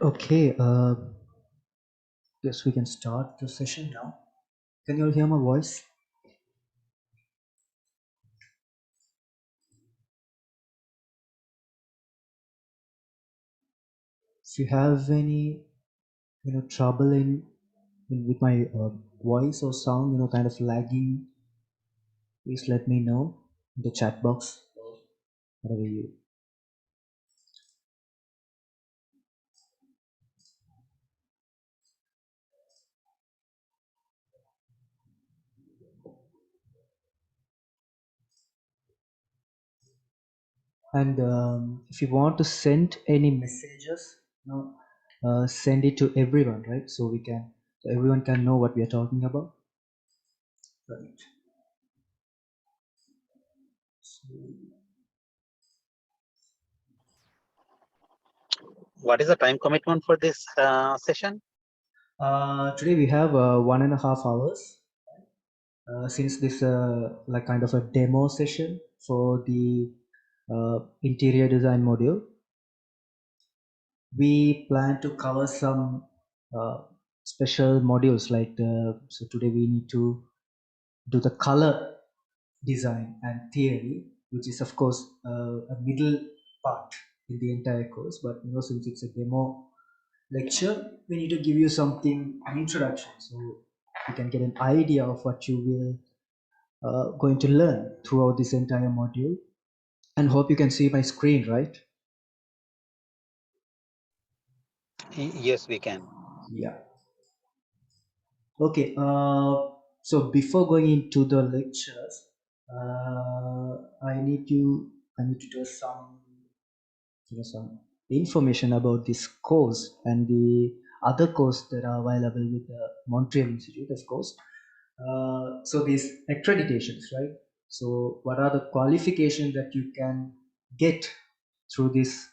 Okay, yes, we can start the session now. Can you all hear my voice? If you have any, trouble in with my voice or sound, kind of lagging, please let me know in the chat box. Whatever you. And if you want to send any messages, send it to everyone, right? So everyone can know what we are talking about. Right. So, What is the time commitment for this session? today we have 1.5 hours. Since this like kind of a demo session for the interior design module, we plan to cover some special modules like so today we need to do the color design and theory, which is of course a middle part in the entire course. But since it's a demo lecture, we need to give you something, an introduction, so you can get an idea of what you will going to learn throughout this entire module. And hope you can see my screen, right? Yes, we can. Yeah. Okay. So before going into the lectures, I need to do some information about this course and the other course that are available with the Montreal Institute, of course. So these accreditations, right? So what are the qualifications that you can get through this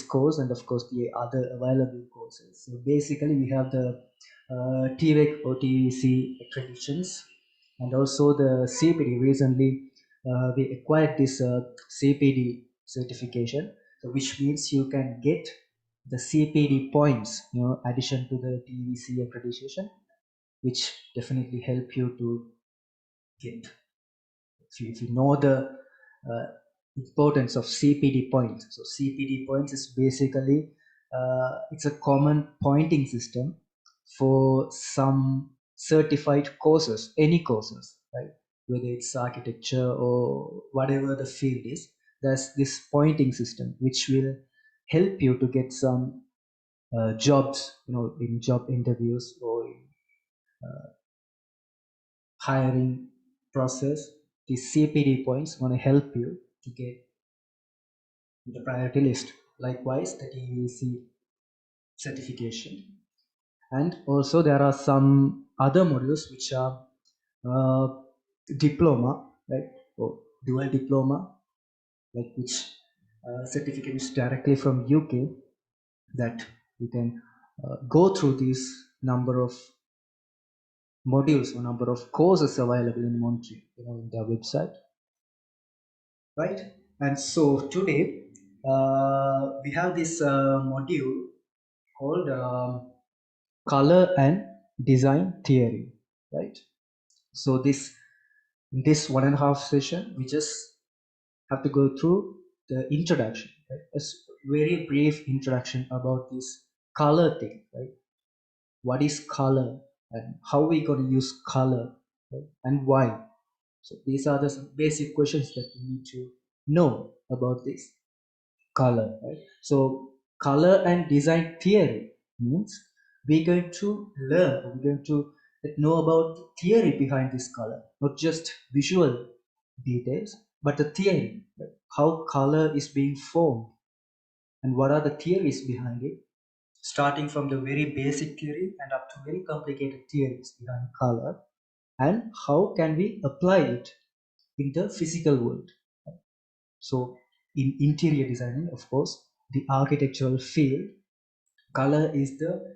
course, and of course the other available courses? So basically, we have the TVEC or TVC accreditations, and also the CPD. Recently, we acquired this CPD certification, so which means you can get the CPD points, addition to the TVC accreditation, which definitely help you to get, if you know the uh, importance of CPD points. So CPD points is basically it's a common pointing system for some certified courses, any courses, right? Whether it's architecture or whatever the field is, there's this pointing system which will help you to get some jobs, in job interviews or in hiring process. The CPD points going to help you to get the priority list. Likewise, the TVC certification. And also there are some other modules which are uh, diploma, right? Or dual diploma, like which certificate is directly from UK, that you can go through this number of modules or number of courses available in Montreal, in their website, right? And so today we have this module called color and design theory, right? So this 1.5 session, we just have to go through the introduction, right? A very brief introduction about this color thing, right? What is color and how we going to use color, right? And why? So these are the some basic questions that we need to know about this color, right? So color and design theory means we're going to learn, we're going to know about the theory behind this color, not just visual details, but the theory, right? How color is being formed and what are the theories behind it, starting from the very basic theory and up to very complicated theories behind color, and how can we apply it in the physical world. So in interior designing, of course, the architectural field, color is the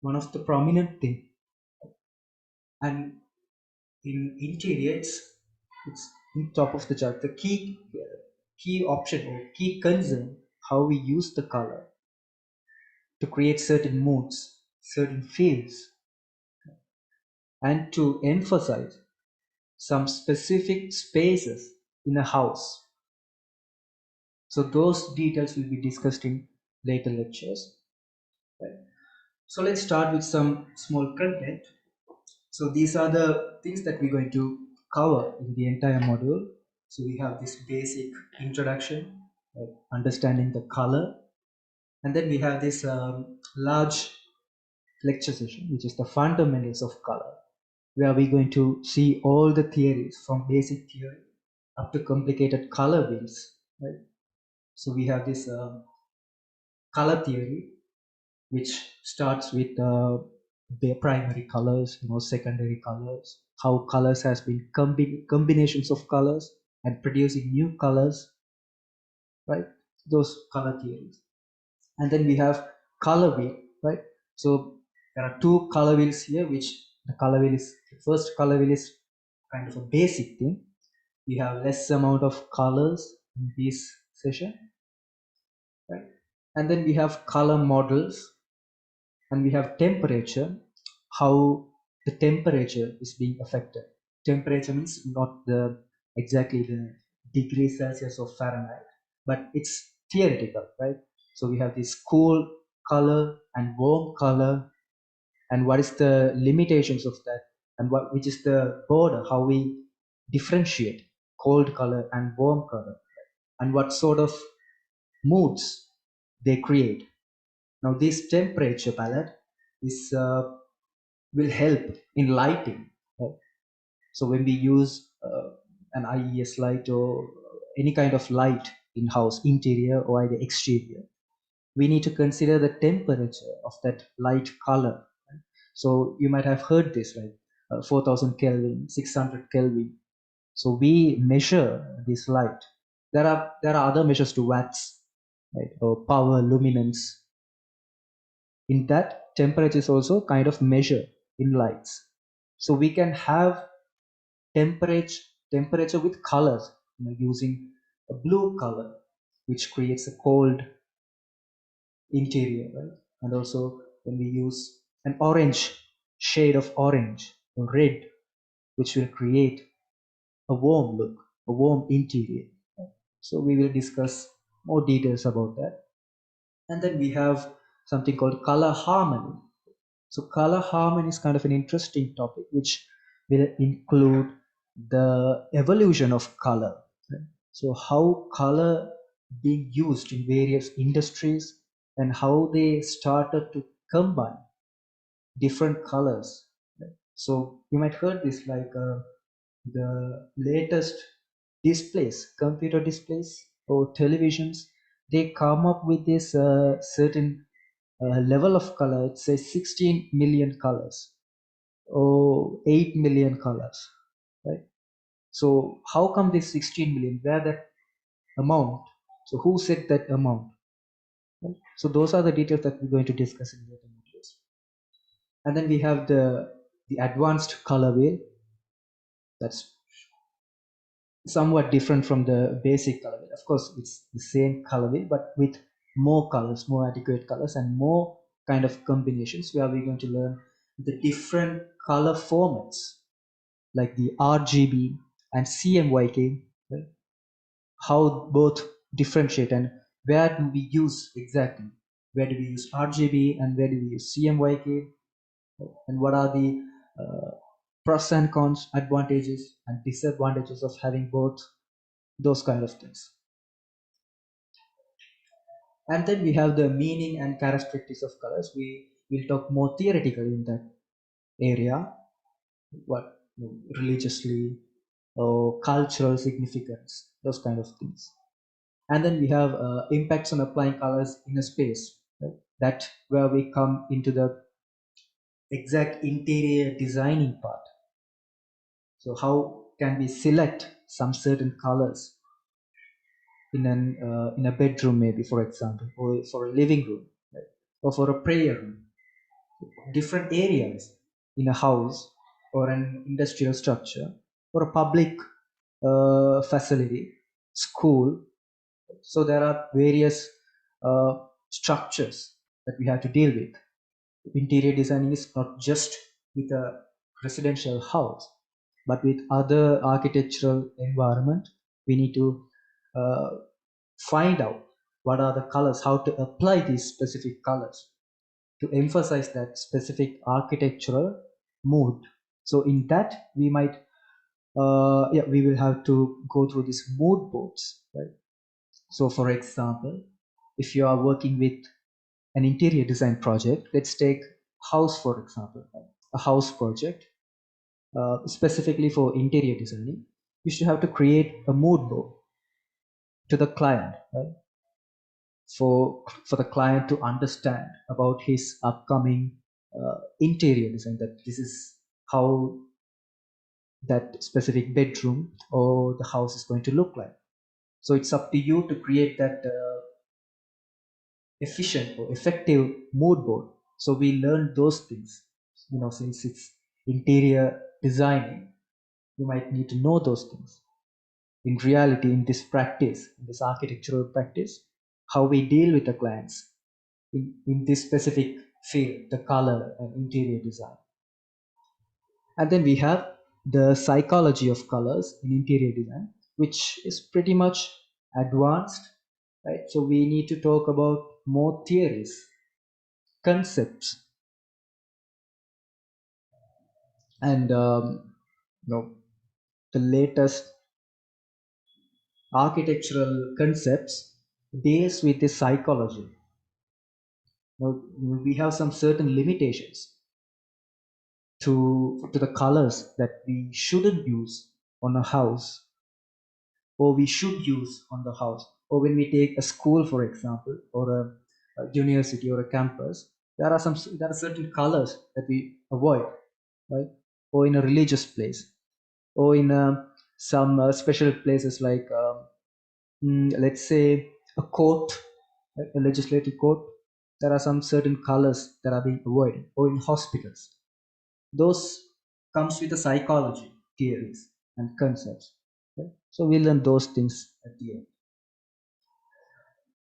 one of the prominent thing. And in interior, it's in top of the chart. The key option or key concern, how we use the color. to create certain moods, certain feels, and to emphasize some specific spaces in a house. So those details will be discussed in later lectures. Right. So let's start with some small content. So these are the things that we're going to cover in the entire module. So we have this basic introduction, understanding the color, and then we have this large lecture session, which is the fundamentals of color, where we're going to see all the theories from basic theory up to complicated color wheels. Right? So we have this color theory, which starts with the primary colors, secondary colors, how colors has been combinations of colors and producing new colors, right? Those color theories. And then we have color wheel, right? So there are two color wheels here, which the first color wheel is kind of a basic thing. We have less amount of colors in this session, right? And then we have color models, and we have temperature, how the temperature is being affected. Temperature means not the exactly the degrees Celsius or Fahrenheit, but it's theoretical, right? So we have this cool color and warm color, and what is the limitations of that, and which is the border, how we differentiate cold color and warm color, and what sort of moods they create. Now, this temperature palette is will help in lighting. Right? So when we use an IES light or any kind of light in house, interior or either exterior, we need to consider the temperature of that light color. Right? So you might have heard this, right? 4000 Kelvin, 600 Kelvin. So we measure this light. There are other measures to watts, right? Or power, luminance. In that, temperature is also kind of measure in lights. So we can have temperature temperature with colors, using a blue color, which creates a cold interior, right? And also when we use an orange shade of orange or red, which will create a warm look, a warm interior. So we will discuss more details about that. And then we have something called color harmony. So color harmony is kind of an interesting topic, which will include the evolution of color. Right? So how color being used in various industries and how they started to combine different colors. Right? So you might heard this like the latest displays, computer displays or televisions, they come up with this certain level of color. It says 16 million colors or 8 million colors, right? So how come this 16 million? Where that amount? So who set that amount? Right? So those are the details that we're going to discuss in later modules. And then we have the advanced color wheel. That's somewhat different from the basic color wheel. Of course, it's the same color wheel, but with more colors, more adequate colors, and more kind of combinations, where we're going to learn the different color formats like the RGB and CMYK, right? How both differentiate and where do we use exactly? Where do we use RGB and where do we use CMYK? And what are the pros and cons, advantages and disadvantages of having both, those kind of things. And then we have the meaning and characteristics of colors. We will talk more theoretically in that area, what religiously or cultural significance, those kind of things. And then we have impacts on applying colors in a space. Right? That where we come into the exact interior designing part. So how can we select some certain colors in a bedroom, maybe, for example, or for a living room, right? Or for a prayer room, different areas in a house or an industrial structure or a public facility, school. So there are various structures that we have to deal with. Interior designing is not just with a residential house, but with other architectural environment. We need to uh, find out what are the colors, how to apply these specific colors to emphasize that specific architectural mood. So in that we might we will have to go through these mood boards, right? So for example, if you are working with an interior design project, let's take house for example, right? A house project specifically for interior designing, you should have to create a mood board to the client, right? For the client to understand about his upcoming interior design, that this is how that specific bedroom or the house is going to look like. So it's up to you to create that efficient or effective mood board. So we learn those things, since it's interior designing, you might need to know those things. In reality, in this practice, in this architectural practice, how we deal with the clients in this specific field, the color and interior design. And then we have the psychology of colors in interior design, which is pretty much advanced, right? So we need to talk about more theories, concepts, and the latest architectural concepts deals with the psychology. Now, we have some certain limitations to the colors that we shouldn't use on a house, or we should use on the house. Or when we take a school, for example, or a university or a campus, there are certain colors that we avoid, right? Or in a religious place, or in some special places like let's say a court, right? A legislative court, there are some certain colors that are being avoided. Or in hospitals, those comes with the psychology theories and concepts, right? So we learn those things at the end,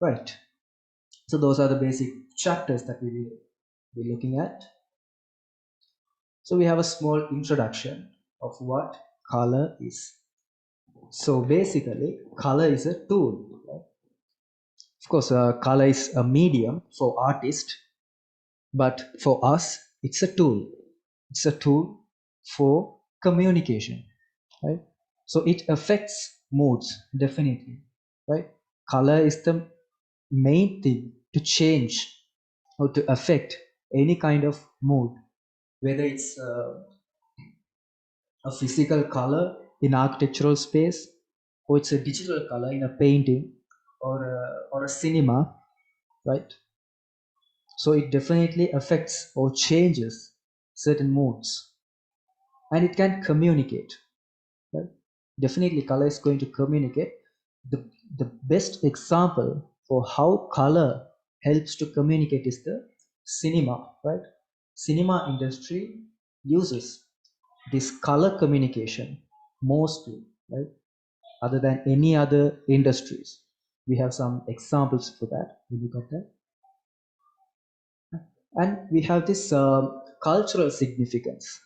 right? So those are the basic chapters that we will be looking at. So we have a small introduction of what color is. So basically, color is a tool, right? Of course, color is a medium for artists, but for us, it's a tool. It's a tool for communication, right? So it affects moods, definitely, right? Color is the main thing to change or to affect any kind of mood, whether it's a physical color in architectural space, or it's a digital color in a painting or a cinema, right? So it definitely affects or changes certain moods, and it can communicate, right? Definitely color is going to communicate. The best example for how color helps to communicate is the cinema, right? Cinema industry uses this color communication mostly, right? Other than any other industries, we have some examples for that. We look at that. And we have this cultural significance.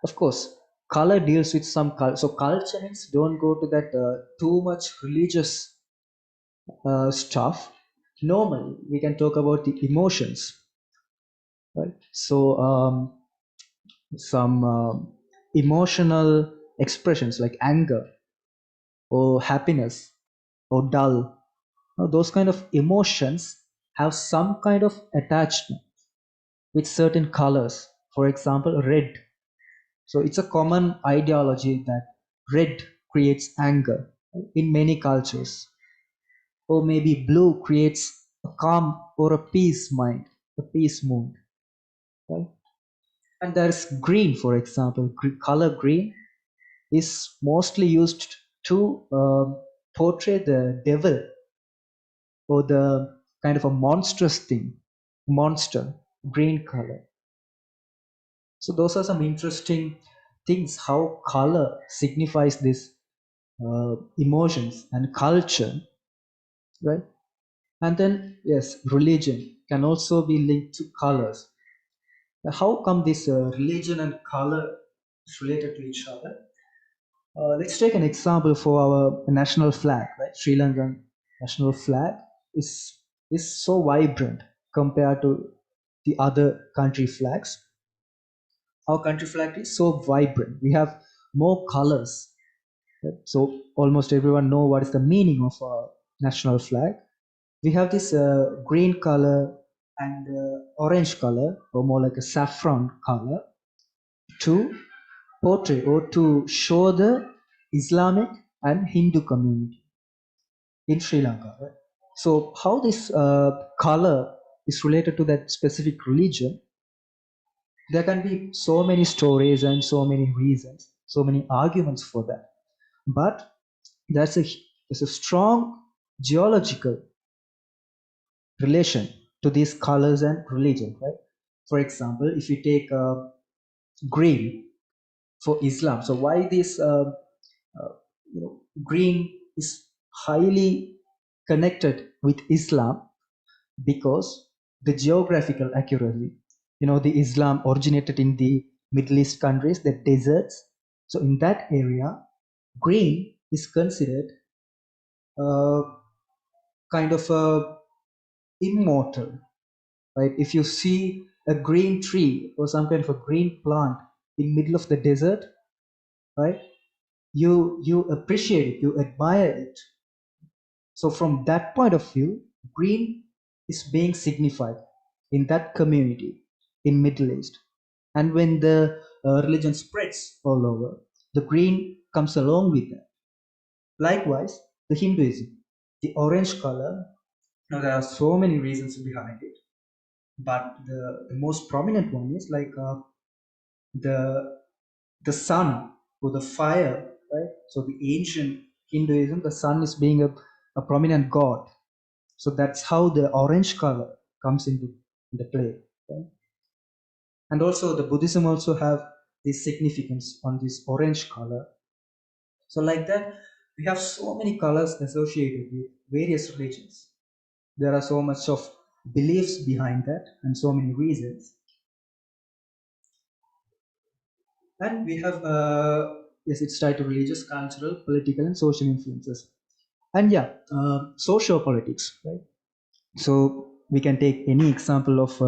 Of course, color deals with some culture. So culture means don't go to that too much religious stuff. Normally, we can talk about the emotions, right? So some emotional expressions like anger or happiness or dull. Now, those kind of emotions have some kind of attachment with certain colors. For example, red. So it's a common ideology that red creates anger in many cultures. Or maybe blue creates a calm or a peace mind, a peace mood. Right? And there's green, for example. Color green is mostly used to portray the devil or the kind of a monstrous thing, monster, green color. So those are some interesting things, how color signifies this emotions and culture, right? And then yes, religion. can also be linked to colors. Now, how come this religion and color is related to each other? Let's take an example for our national flag, right? Sri Lankan national flag is is so vibrant compared to the other country flags. Our country flag is so vibrant. We have more colors. Right? So almost everyone know what is the meaning of our national flag. We have this green color and orange color, or more like a saffron color, to portray or to show the Islamic and Hindu community in Sri Lanka. Right? So how this color is related to that specific religion, there can be so many stories and so many reasons, so many arguments for that. But there's a there's a strong geological relation to these colors and religion, right? For example, if you take green for Islam, so why this green is highly connected with Islam? Because the geographical accuracy, the Islam originated in the Middle East countries, the deserts. So in that area, green is considered uh, kind of a immortal, right? If you see a green tree or some kind of a green plant in middle of the desert, right, you appreciate it, you admire it. So from that point of view, green is being signified in that community in Middle East. And when the religion spreads all over, the green comes along with that. Likewise, the Hinduism, the orange color. Now there are so many reasons behind it, but the most prominent one is like the the sun or the fire, right? So the ancient Hinduism, the sun is being a prominent god. So that's how the orange color comes into the play. Right? And also the Buddhism also have this significance on this orange color. So like that, we have so many colors associated with various religions. There are so much of beliefs behind that and so many reasons. And we have yes, it's tied to religious, cultural, political, and social influences. And yeah, socio-politics, right? So we can take any example of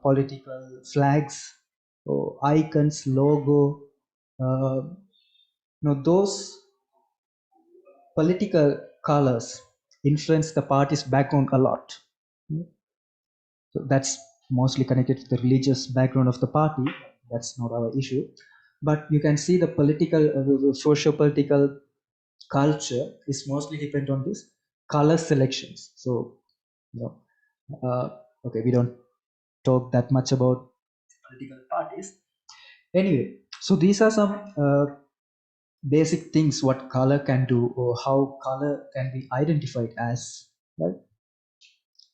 political flags or icons, logo. Those political colors influence the party's background a lot. So that's mostly connected to the religious background of the party. That's not our issue. But you can see the political, socio-political culture is mostly dependent on this color selections. So, you know, okay, we don't talk that much about political parties. Anyway, so these are some basic things what color can do or how color can be identified as, right?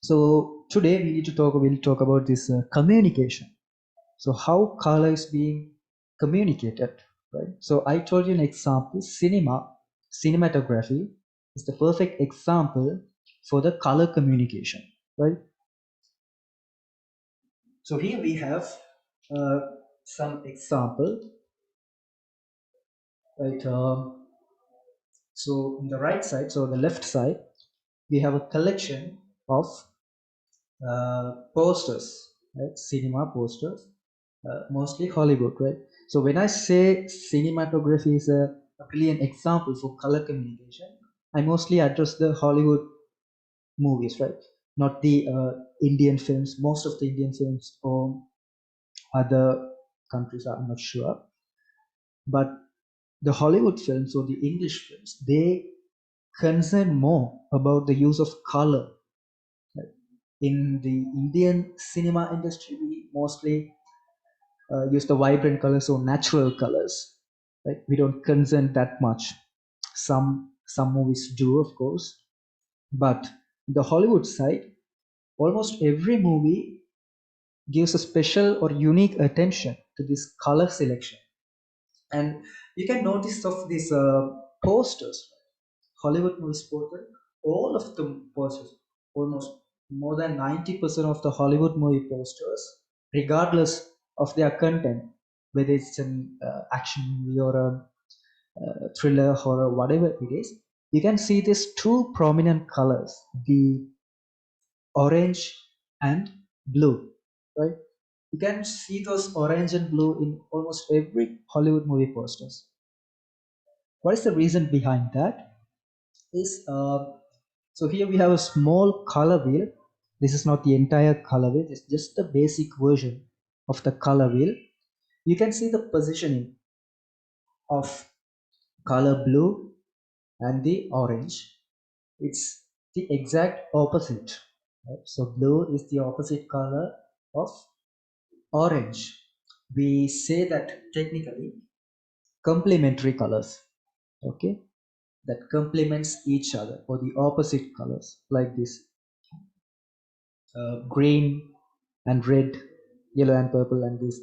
So today we'll talk about this communication. So how color is being communicated, right? So I told you an example, cinematography is the perfect example for the color communication, right? So here we have uh, some example, right? So on the right side, so the left side, we have a collection of posters, right? Cinema posters, mostly Hollywood, right? So when I say cinematography is a brilliant example for color communication, I mostly address the Hollywood movies, right? Not the Indian films. Most of the Indian films or other countries, I'm not sure, but the Hollywood films or the English films, they concern more about the use of color. Right? In the Indian cinema industry, we mostly use the vibrant colors or natural colors. Right? We don't concern that much. Some movies do, of course, but the Hollywood side, almost every movie gives a special or unique attention to this color selection. And you can notice of these posters, Hollywood movies poster, all of the posters, almost more than 90% of the Hollywood movie posters, regardless of their content, whether it's an action movie or a thriller, horror, whatever it is, you can see these two prominent colors, the orange and blue, right? You can see those orange and blue in almost every Hollywood movie posters. What is the reason behind that? Is so here we have a small color wheel. This is not the entire color wheel, it's just the basic version of the color wheel. You can see the positioning of color blue and the orange. It's the exact opposite, right? So blue is the opposite color of orange. We say that technically complementary colors, okay, that complements each other, or the opposite colors, like this green and red, yellow and purple, and this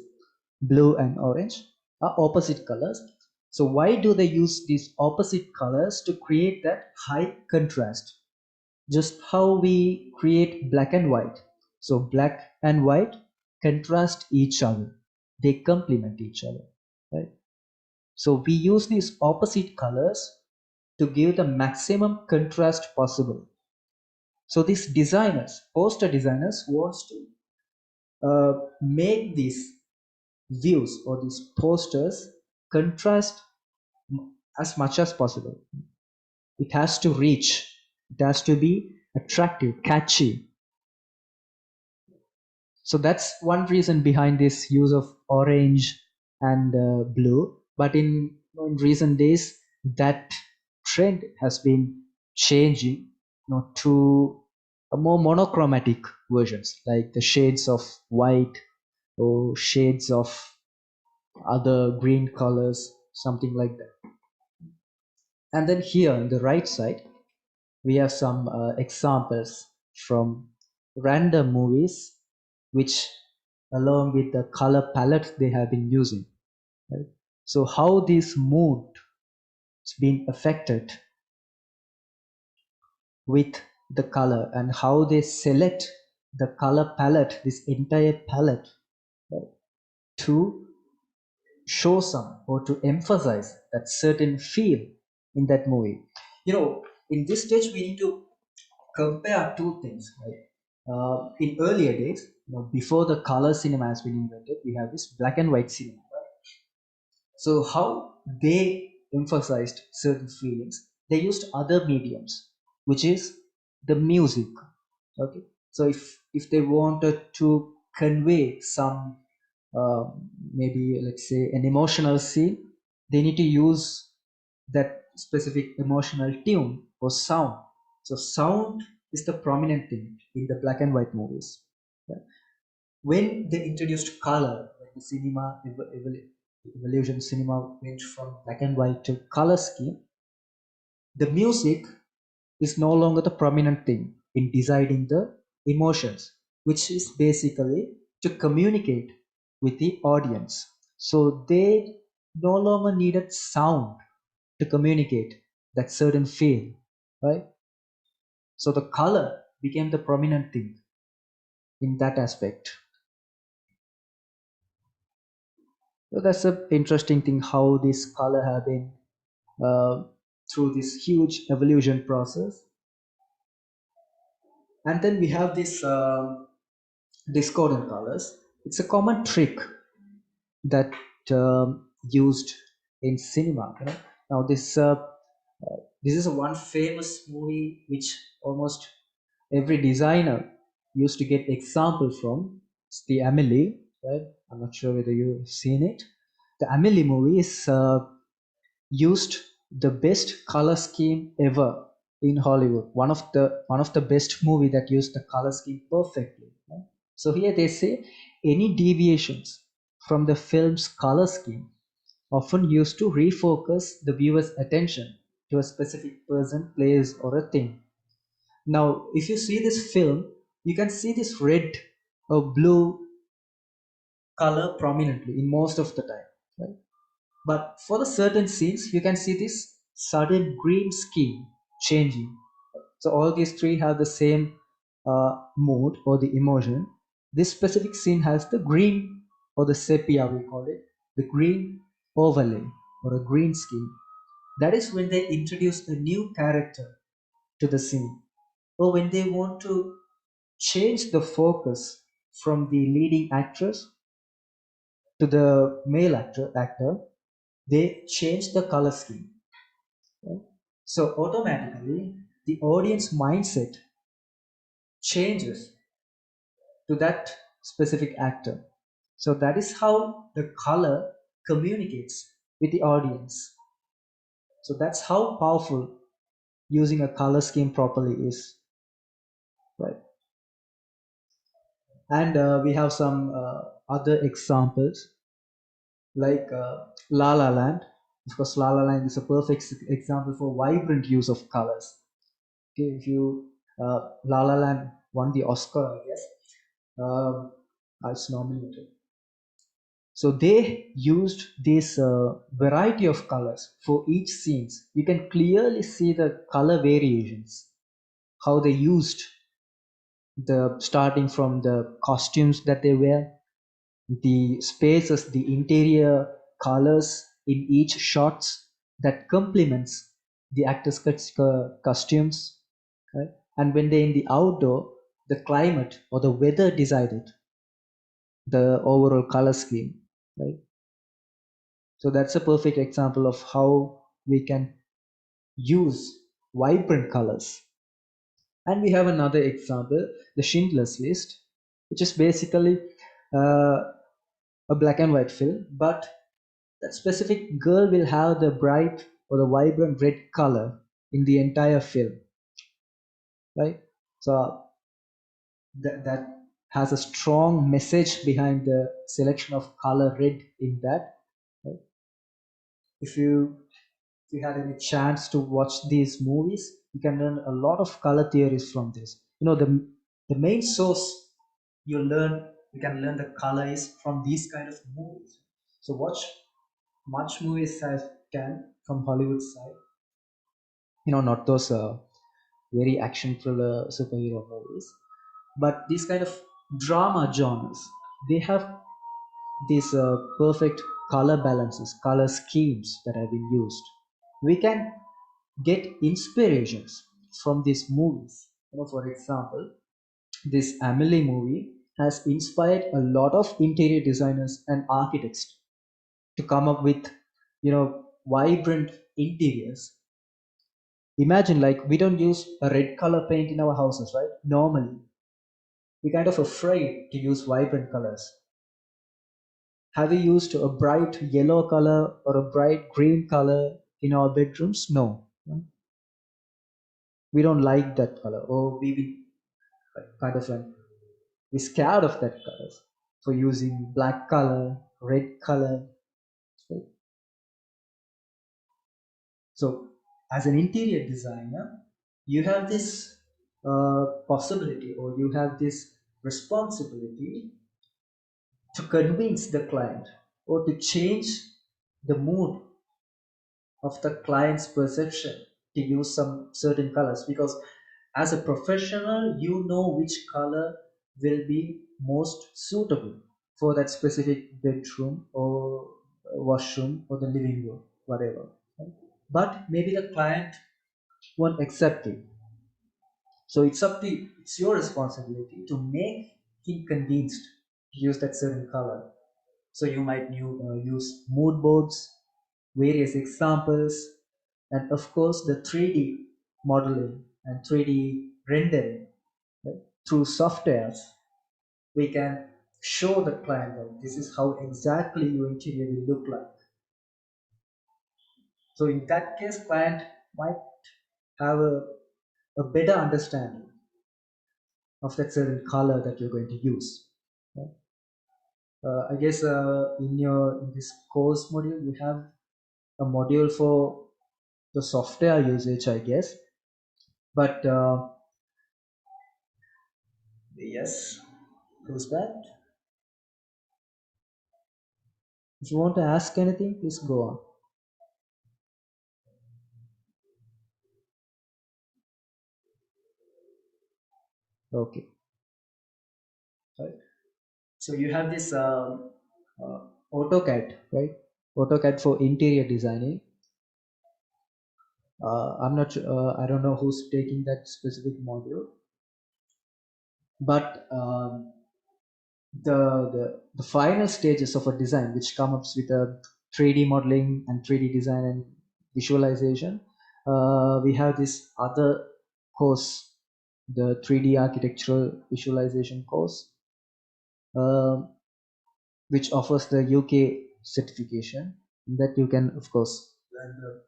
blue and orange are opposite colors. So why do they use these opposite colors? To create that high contrast, just how we create black and white. So black and white contrast each other, they complement each other, right? So we use these opposite colors to give the maximum contrast possible. So these designers, poster designers, wants to make these views or these posters contrast as much as possible. It has to reach, it has to be attractive, catchy. So that's one reason behind this use of orange and blue. But in recent days, that trend has been changing, to a more monochromatic versions, like the shades of white or shades of other green colors, something like that. And then here on the right side, we have some examples from random movies, which along with the color palette they have been using, right? So how this mood has been affected with the color, and how they select the color palette, this entire palette, right, to show some or to emphasize that certain feel in that movie. In this stage we need to compare two things, right? In earlier days, before the color cinema has been invented, we have this black and white cinema, right? So how they emphasized certain feelings, they used other mediums, which is the music. Okay, so if they wanted to convey some, uh, maybe let's say an emotional scene, they need to use that specific emotional tune or sound. So sound is the prominent thing in the black and white movies. Yeah. When they introduced color, when the evolution cinema went from black and white to color scheme, the music is no longer the prominent thing in deciding the emotions, which is basically to communicate with the audience. So they no longer needed sound to communicate that certain feel, right? So the color became the prominent thing in that aspect. So that's an interesting thing how this color have been uh, through this huge evolution process. And then we have this discordant colors. It's a common trick that used in cinema. Now this is one famous movie which almost every designer used to get example from. It's the Amelie, right? I'm not sure whether you've seen it. The Amelie movie is used the best color scheme ever in Hollywood. One of the best movie that used the color scheme perfectly. Right? So here they say any deviations from the film's color scheme often used to refocus the viewer's attention to a specific person, place, or a thing. Now, if you see this film, you can see this red or blue color prominently in most of the time, right? But for the certain scenes, you can see this sudden green scheme changing. So all these three have the same mood or the emotion, this specific scene has the green or the sepia, we call it, the green overlay or a green scheme. That is when they introduce a new character to the scene, or when they want to change the focus from the leading actress to the male actor, they change the color scheme. Right? So automatically, the audience mindset changes to that specific actor. So that is how the color communicates with the audience. So that's how powerful using a color scheme properly is, right? And we have some other examples like La La Land. Of course, La La Land is a perfect example for vibrant use of colors. Okay, if you La La Land won the Oscar, I guess. It's nominated. So they used this variety of colors for each scenes. You can clearly see the color variations, how they used the starting from the costumes that they wear, the spaces, the interior colors in each shots that complements the actors' costumes, right? And when they're in the outdoor, the climate or the weather decided the overall color scheme, right? So that's a perfect example of how we can use vibrant colors. And we have another example, the Schindler's List, which is basically uh, a black and white film, but that specific girl will have the bright or the vibrant red color in the entire film, right? So that has a strong message behind the selection of color red in that. Right? If you if you had any chance to watch these movies, you can learn a lot of color theories from this. You know, the main source you can learn the color is from these kind of movies. So watch much movies as can from Hollywood side. You know, not those very action thriller superhero movies, but these kind of drama genres. They have these perfect color balances, color schemes that have been used. We can get inspirations from these movies. You know, for example, this Amelie movie has inspired a lot of interior designers and architects to come up with, vibrant interiors. Imagine, like, we don't use a red color paint in our houses, right? Normally, we're kind of afraid to use vibrant colors. Have we used a bright yellow color or a bright green color in our bedrooms? No. We don't like that color, or we kind of like we're scared of that colors for using black color, red color. So as an interior designer, you have this possibility, or you have this responsibility to convince the client or to change the mood of the client's perception to use some certain colors, because as a professional you know which color will be most suitable for that specific bedroom or washroom or the living room, whatever, right? But maybe the client won't accept it. So it's your responsibility to make him convinced to use that certain color. So you might use mood boards, various examples, and of course the 3D modeling and 3D rendering, right? Through softwares. We can show the client that this is how exactly your interior will look like. So in that case, client might have a better understanding of that certain color that you're going to use. Right? I guess in this course module you have a module for the software usage, I guess. But yes, who's that? If you want to ask anything, please go on. Okay, right. So you have this AutoCAD, right? AutoCAD for interior designing. I'm not sure, I don't know who's taking that specific module, but the final stages of a design, which comes up with a 3D modeling and 3D design and visualization, we have this other course, the 3D architectural visualization course, um, which offers the UK certification that you can, of course, learn the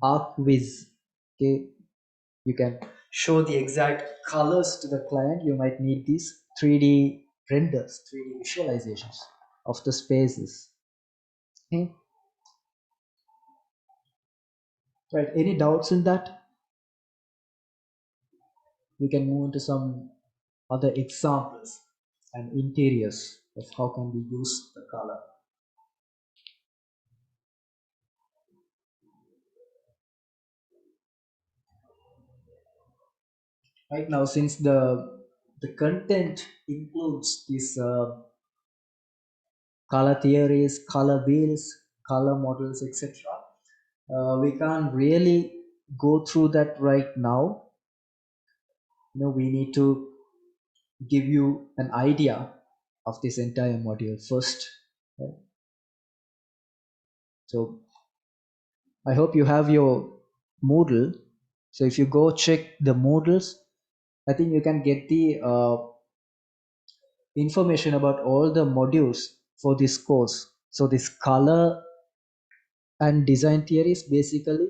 ArcViz. Okay, you can show the exact colors to the client. You might need these 3D renders, 3D visualizations of the spaces. Okay, right. Any doubts in that? We can move into some other examples and interiors of how can we use the color. Right now, since the content includes these color theories, color wheels, color models, etc., we can't really go through that right now. We need to give you an idea of this entire module first, right? So I hope you have your Moodle. So if you go check the Moodles, I think you can get the information about all the modules for this course. So this color and design theories basically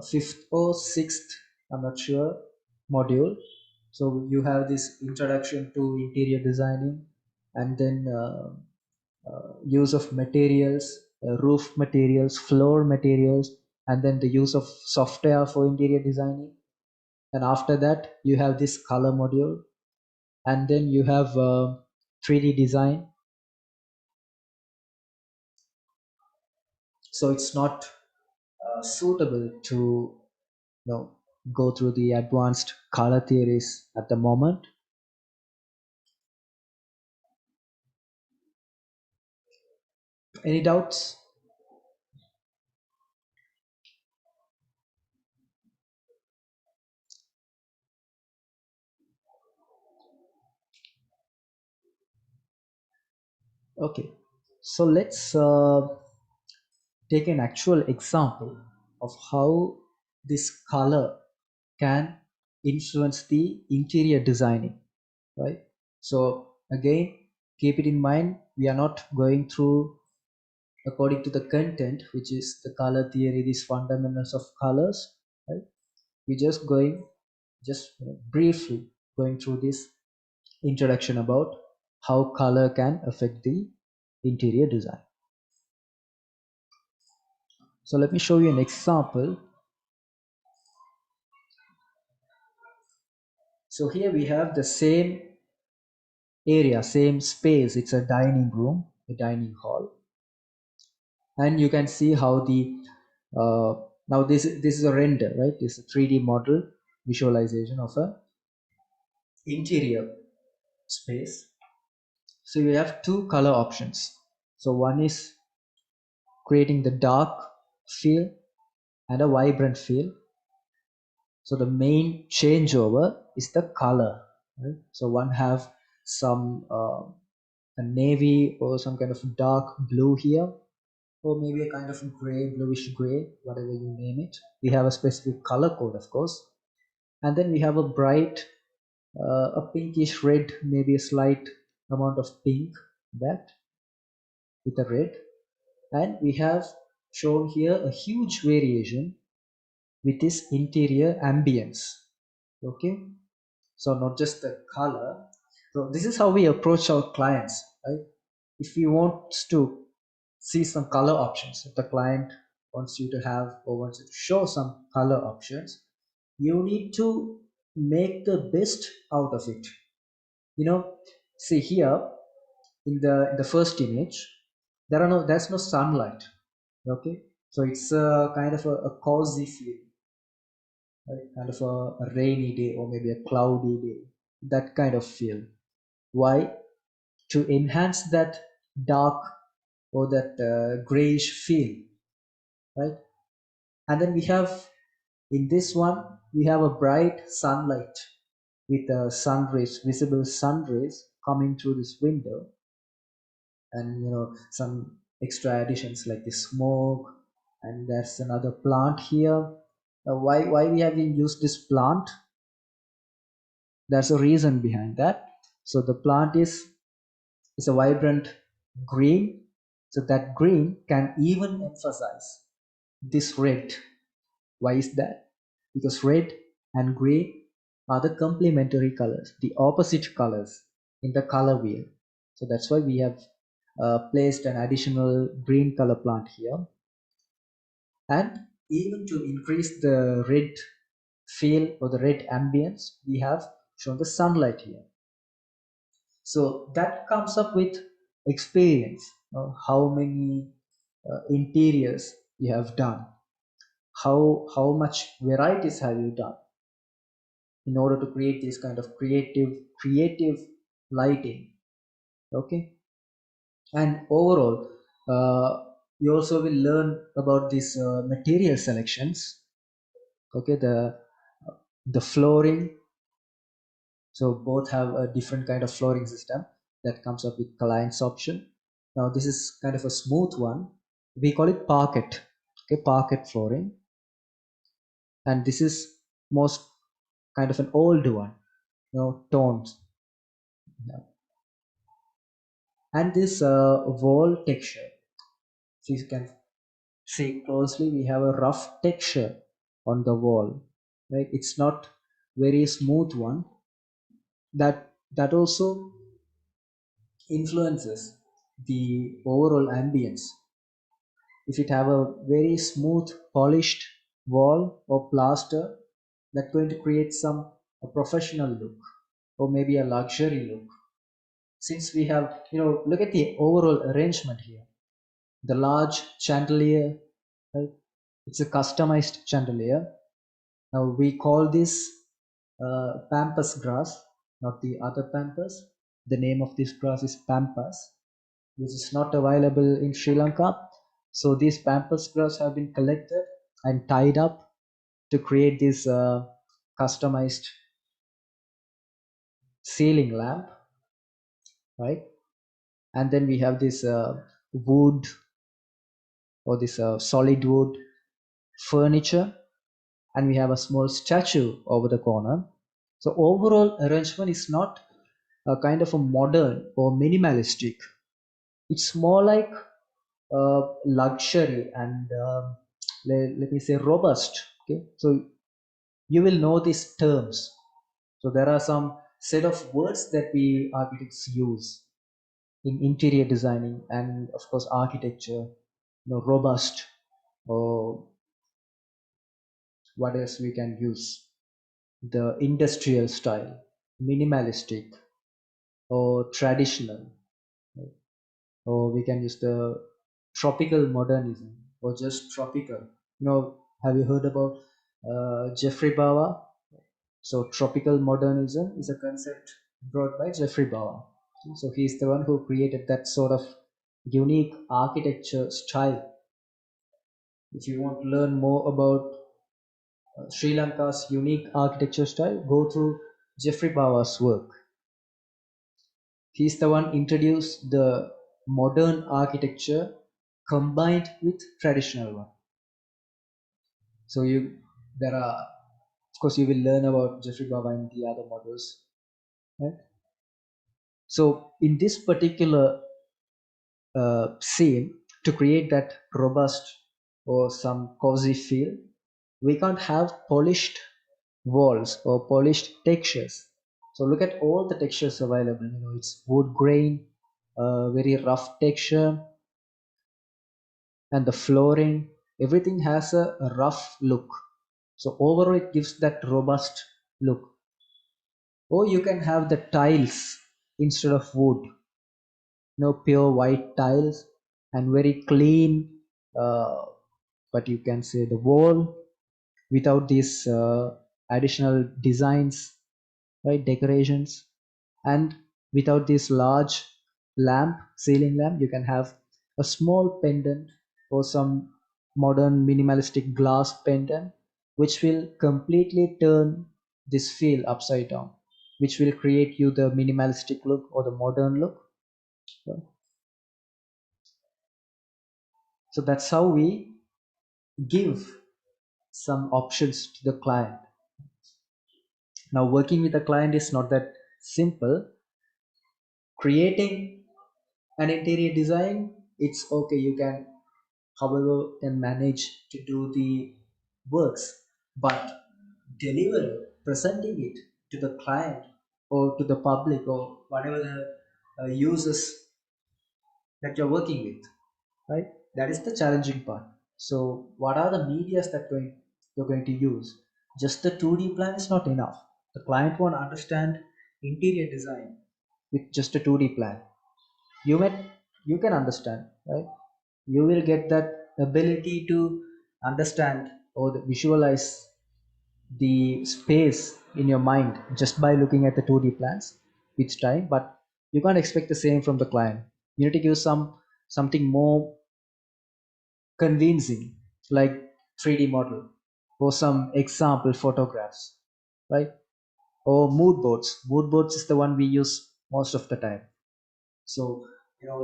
fifth or sixth, I'm not sure, module. So you have this introduction to interior designing, and then use of materials, roof materials, floor materials, and then the use of software for interior designing. And after that, you have this color module, and then you have 3D design. So it's not suitable to go through the advanced color theories at the moment. Any doubts? Okay, so let's take an actual example of how this color can influence the interior designing, right? So again, keep it in mind, we are not going through according to the content, which is the color theory, these fundamentals of colors, right? We're just going, just briefly going through this introduction about how color can affect the interior design. So let me show you an example. So here we have the same area, same space. It's a dining room, a dining hall, and you can see how the now this is a render, right? This is a 3D model visualization of a interior space. So you have two color options. So one is creating the dark feel and a vibrant feel. So the main changeover is the color, right? So one have some a navy or some kind of dark blue here, or maybe a kind of gray, bluish gray, whatever you name it. We have a specific color code, of course, and then we have a bright, a pinkish red, maybe a slight amount of pink, that with a red, and we have shown here a huge variation with this interior ambience. Okay, so not just the color. So this is how we approach our clients, right? If you want to see some color options, if the client wants you to have or wants you to show some color options, you need to make the best out of it. See here in the first image, there's no sunlight. Okay, so it's a kind of a cozy feel. right? Kind of a rainy day or maybe a cloudy day, that kind of feel. Why? To enhance that dark or that grayish feel, right? And then we have in this one we have a bright sunlight with sun rays, visible sun rays coming through this window, and some extra additions like the smoke, and there's another plant here. Why we have used this plant? There's a reason behind that. So the plant is a vibrant green, so that green can even emphasize this red. Why is that? Because red and green are the complementary colors, the opposite colors in the color wheel. So that's why we have placed an additional green color plant here. And even to increase the red feel or the red ambience, we have shown the sunlight here. So that comes up with experience, how many interiors you have done, how much varieties have you done in order to create this kind of creative lighting. Okay. And overall, you also will learn about these material selections. Okay, the flooring. So both have a different kind of flooring system that comes up with client's option. Now this is kind of a smooth one. We call it parquet. Okay, parquet flooring. And this is most kind of an old one, tones. Yeah. And this wall texture. So you can see closely, we have a rough texture on the wall, right? It's not very smooth one. That also influences the overall ambience. If it have a very smooth polished wall or plaster, that's going to create some a professional look or maybe a luxury look. Since we have, look at the overall arrangement here. The large chandelier, right? It's a customized chandelier. Now we call this pampas grass, not the other pampas. The name of this grass is pampas, which is not available in Sri Lanka. So these pampas grass have been collected and tied up to create this customized ceiling lamp, right? And then we have this wood or this solid wood furniture, and we have a small statue over the corner. So overall arrangement is not a kind of a modern or minimalistic. It's more like luxury and let me say robust. Okay, so you will know these terms. So there are some set of words that we architects use in interior designing and of course architecture. Robust, or what else we can use? The industrial style, minimalistic, or traditional, right? Or we can use the tropical modernism or just tropical. Have you heard about Jeffrey Bawa? So tropical modernism is a concept brought by Jeffrey Bawa. So he's the one who created that sort of unique architecture style. If you want to learn more about Sri Lanka's unique architecture style, go through Jeffrey Bawa's work. He's the one introduced the modern architecture combined with traditional one. So there are, of course, you will learn about Jeffrey Bawa and the other models, right? So in this particular scene, to create that robust or some cozy feel, we can't have polished walls or polished textures. So look at all the textures available. It's wood grain, very rough texture, and the flooring. Everything has a rough look. So overall, it gives that robust look. Or you can have the tiles instead of wood. Pure white tiles and very clean. But you can say the wall. without these additional designs, right, decorations, and without this large lamp, ceiling lamp, you can have a small pendant or some modern minimalistic glass pendant, which will completely turn this feel upside down, which will create you the minimalistic look or the modern look. So that's how we give some options to the client. Now, working with a client is not that simple. Creating an interior design, it's okay, you can, however, can manage to do the works, but delivering, presenting it to the client or to the public or whatever the users that you're working with, right? That is the challenging part. So, what are the medias that you're going to use? Just the 2D plan is not enough. The client won't understand interior design with just a 2D plan. You may, you can understand, right? You will get that ability to understand or visualize the space in your mind just by looking at the 2D plans with time, but you can't expect the same from the client. You need to give something more convincing, like 3D model or some example photographs, right? Or mood boards. Mood boards is the one we use most of the time. So,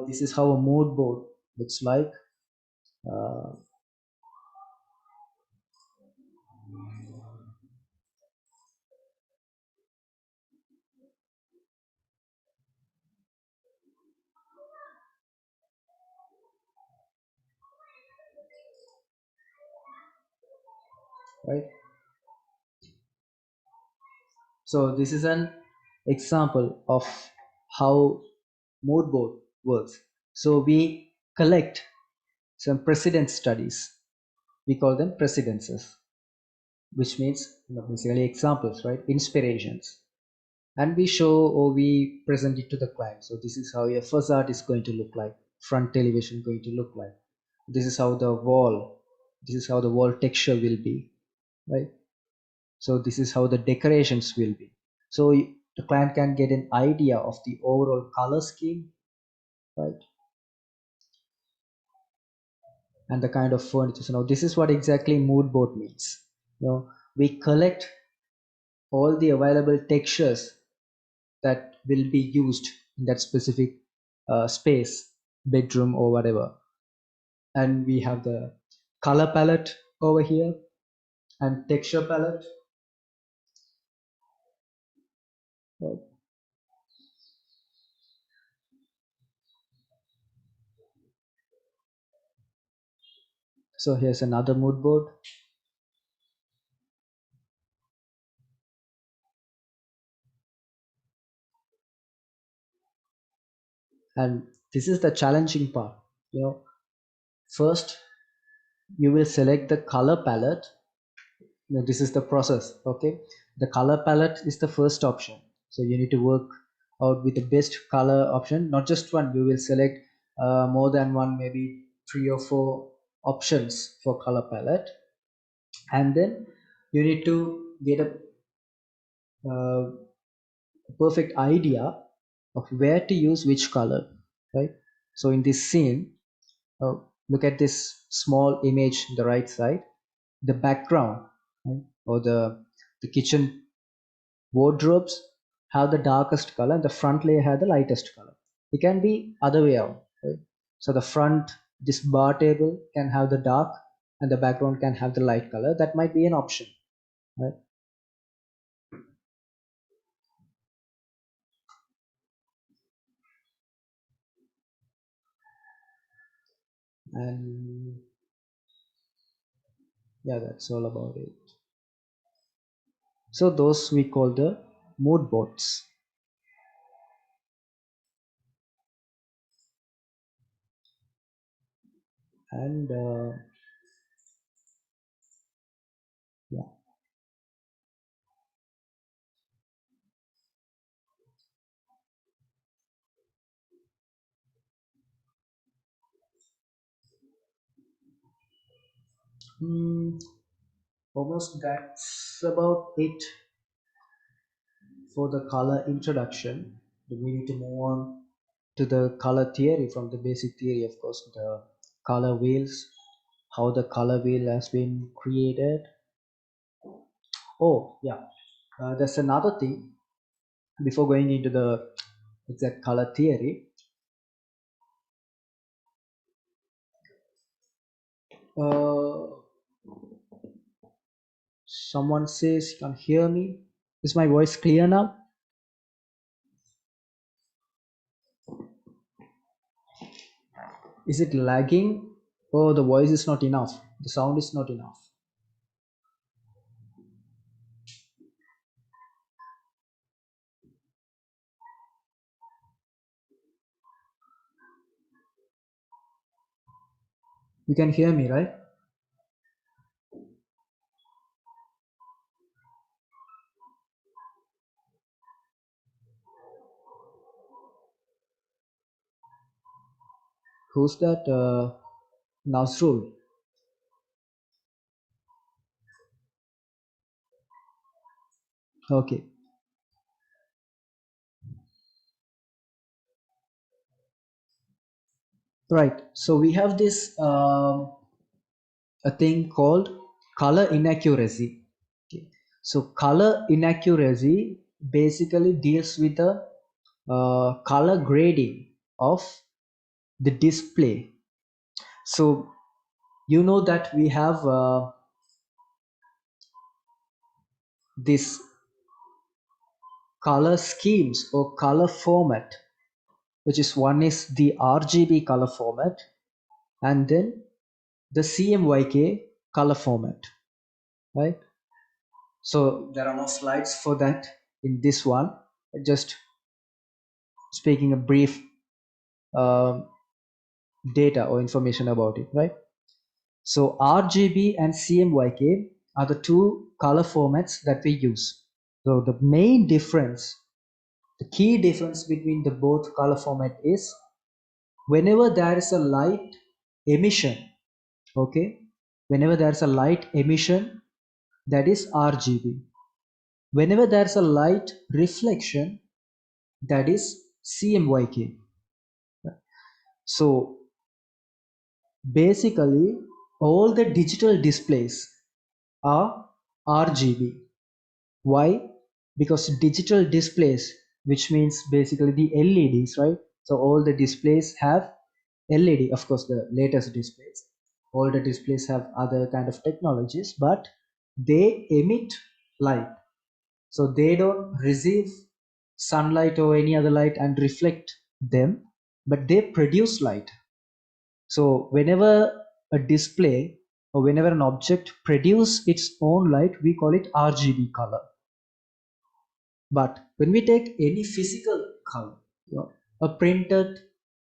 this is how a mood board looks like. Uh, right. So this is an example of how mood board works. So we collect some precedent studies. We call them precedences, which means basically examples, right? Inspirations. And we show or we present it to the client. So this is how your facade is going to look like, front television going to look like. This is how the wall, this is how the wall texture will be, right? So this is how the decorations will be. So the client can get an idea of the overall color scheme, right, and the kind of furniture. So now this is what exactly mood board means. We collect all the available textures that will be used in that specific space, bedroom or whatever, and we have the color palette over here and texture palette, right? So here's another mood board. And this is the challenging part. First you will select the color palette. Now, this is the process. Okay, the color palette is the first option, so you need to work out with the best color option, not just one. You will select more than one, maybe 3 or 4 options for color palette, and then you need to get a uh, perfect idea of where to use which color, right? So in this scene, uh, look at this small image on the right side. The background, right, or the kitchen wardrobes have the darkest color and the front layer have the lightest color. It can be other way out, right? So the front, this bar table can have the dark and the background can have the light color. That might be an option, right? And yeah, that's all about it. So those we call the mood boards. And yeah. Hmm, almost that's about it for the color introduction. We need to move on to the color theory. From the basic theory, of course, the color wheels, how the color wheel has been created. Oh yeah, there's another thing before going into the exact color theory. uh, Someone says you can hear me. Is my voice clear now? Is it lagging? Oh, the voice is not enough. The sound is not enough. You can hear me, right? Who's that? Nazrul. Okay. Right. So we have this a thing called color inaccuracy. Okay. So color inaccuracy basically deals with the color grading of the display. So you know that we have this color schemes or color format, which is one is the RGB color format and then the CMYK color format, right? So there are no slides for that in this one. Just speaking a brief um, data or information about it, right? So RGB and CMYK are the two color formats that we use. So the main difference, the key difference between the both color format is whenever there is a light emission, okay, whenever there's a light emission, that is RGB. Whenever there's a light reflection, that is CMYK. So basically all the digital displays are RGB. Why? Because digital displays, which means basically the LEDs, right? So all the displays have LED, of course, the latest displays. All the displays have other kind of technologies, but they emit light. So they don't receive sunlight or any other light and reflect them, but they produce light. So whenever a display or whenever an object produce its own light, we call it RGB color. But when we take any physical color, you know, a printed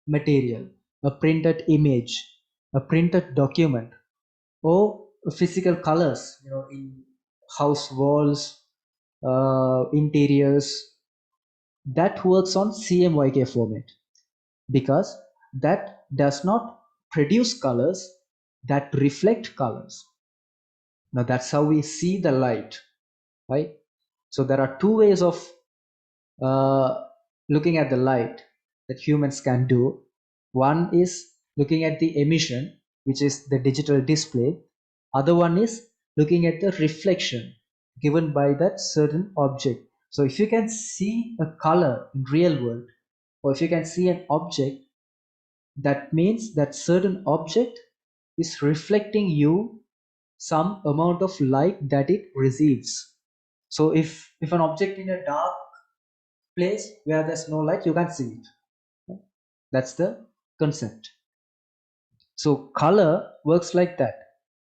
material, a printed image, a printed document, or physical colors, you know, in house walls, interiors, that works on CMYK format because that does not produce colors that reflect colors. Now that's how we see the light, right? So there are two ways of uh, looking at the light that humans can do. One is looking at the emission, which is the digital display. Other one is looking at the reflection given by that certain object. So if you can see a color in real world, or if you can see an object, that means that certain object is reflecting you some amount of light that it receives. So if an object in a dark place where there's no light, you can't see it. That's the concept. So color works like that.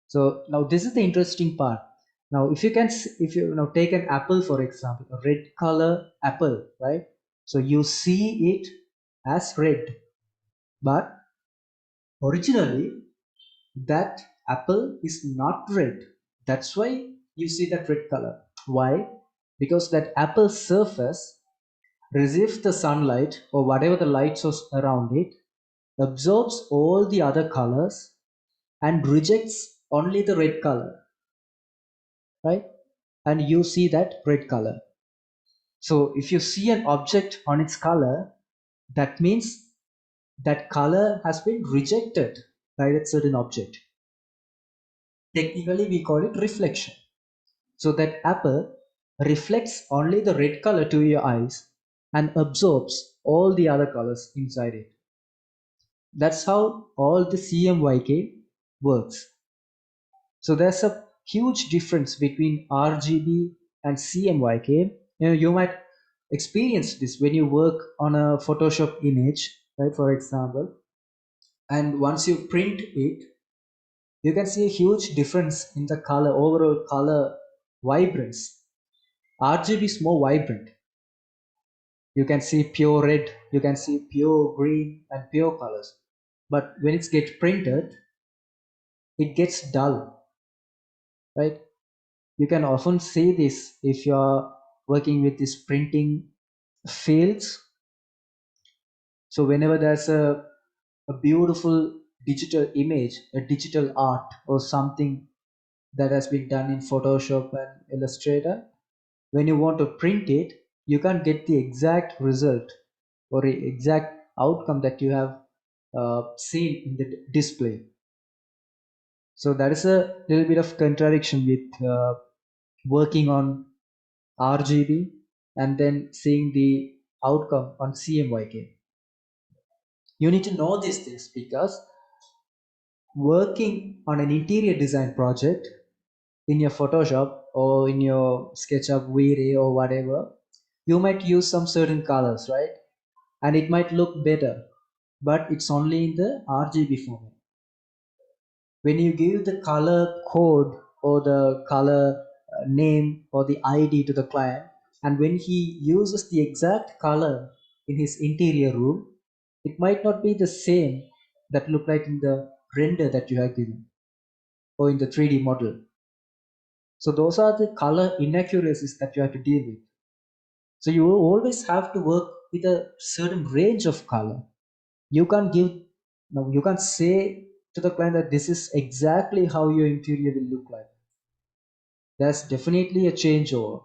So now this is the interesting part. Now if you can if you now take an apple for example, a red color apple, right? So you see it as red, but originally that apple is not red. That's why you see that red color. Why? Because that apple surface receives the sunlight or whatever the light source around it, absorbs all the other colors and rejects only the red color. right? And you see that red color. So if you see an object on its color, that means that color has been rejected by that certain object. Technically, we call it reflection. So that apple reflects only the red color to your eyes and absorbs all the other colors inside it. That's how all the CMYK works. So there's a huge difference between RGB and CMYK. You might experience this when you work on a Photoshop image, right? For example, and once you print it, you can see a huge difference in the color, overall color vibrance. RGB is more vibrant. You can see pure red, you can see pure green and pure colors. But when it gets printed, it gets dull, right? You can often see this if you are working with these printing fields. So whenever there's a beautiful digital image, a digital art or something that has been done in Photoshop and Illustrator, when you want to print it, you can't get the exact result or the exact outcome that you have seen in the display. So that is a little bit of contradiction with working on RGB and then seeing the outcome on CMYK. You need to know these things because working on an interior design project in your Photoshop or in your SketchUp, V-Ray or whatever, you might use some certain colors, right? And it might look better, but it's only in the RGB format. When you give the color code or the color name or the ID to the client, and when he uses the exact color in his interior room, it might not be the same that look like in the render that you have given or in the 3D model. So those are the color inaccuracies that you have to deal with. So you always have to work with a certain range of color. You can't give, no, you can't say to the client that this is exactly how your interior will look like. There's definitely a changeover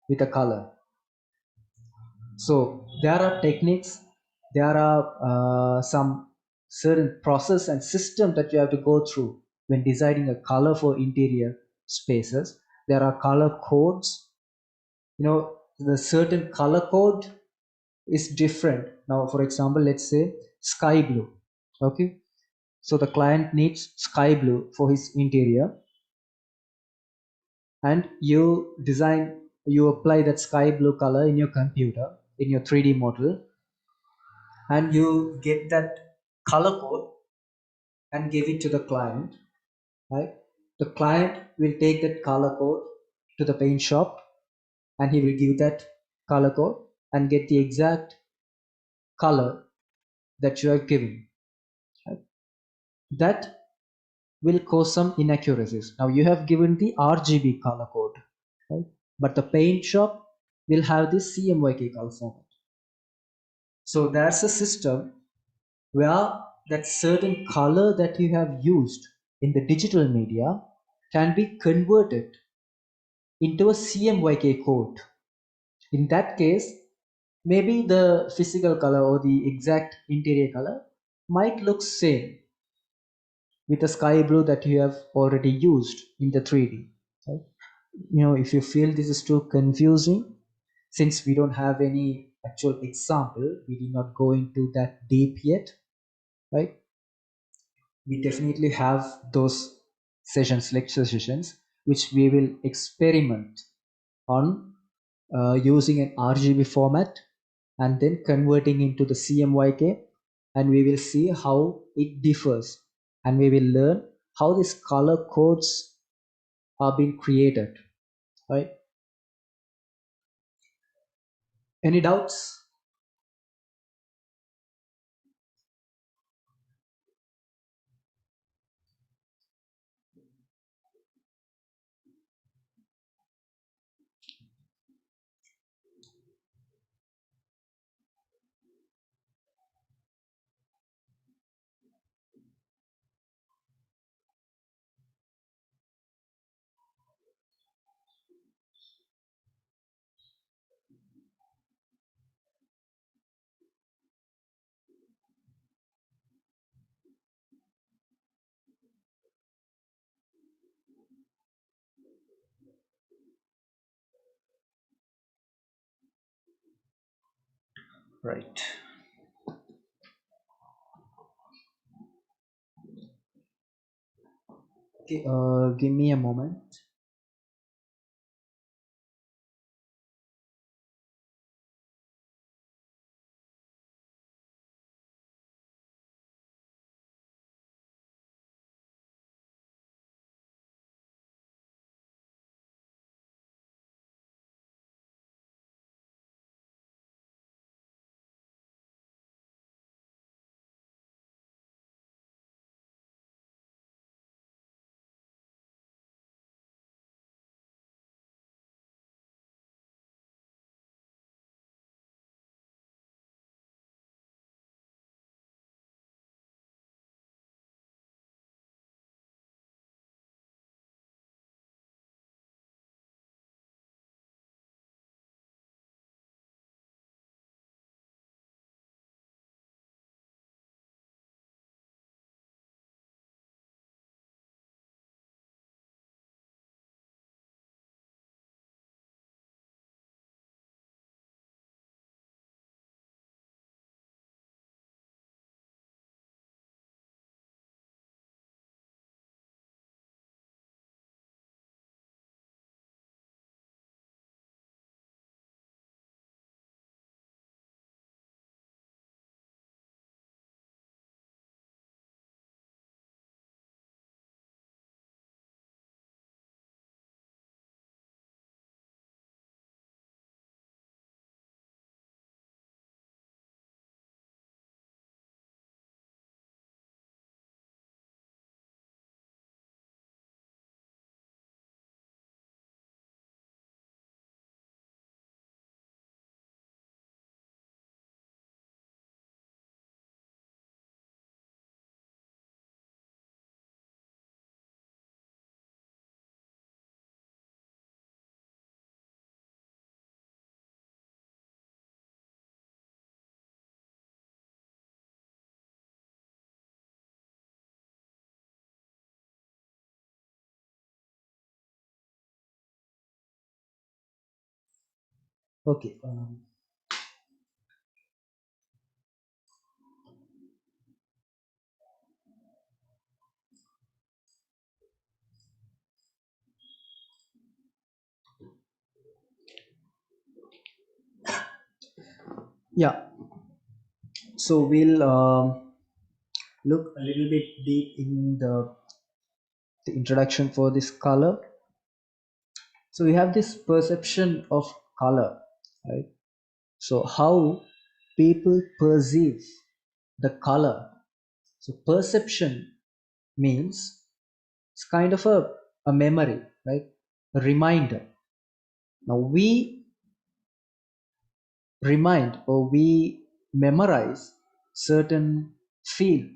with a color. So there are techniques, there are some certain process and system that you have to go through when deciding a color for interior spaces. There are color codes. The certain color code is different. Now, for example, let's say sky blue. Okay, so the client needs sky blue for his interior, and you apply that sky blue color in your computer in your 3D model, and you get that color code and give it to the client, right? The client will take that color code to the paint shop, and he will give that color code and get the exact color that you are giving, right? That will cause some inaccuracies. Now you have given the RGB color code, right? But the paint shop will have the CMYK color format. So there's a system where that certain color that you have used in the digital media can be converted into a CMYK code. In that case, maybe the physical color or the exact interior color might look same with the sky blue that you have already used in the 3D. Right? If you feel this is too confusing, since we don't have any actual example, we did not go into that deep yet, right? We definitely have those sessions, lecture sessions, which we will experiment on using an RGB format and then converting into the CMYK, and we will see how it differs, and we will learn how these color codes are being created, right? Any doubts? Right. Okay, give me a moment. Okay. Yeah. So we'll look a little bit deep in the introduction for this color. So we have this perception of color, right? So how people perceive the color. So perception means it's kind of a memory, right? A reminder. Now we remind or we memorize certain feel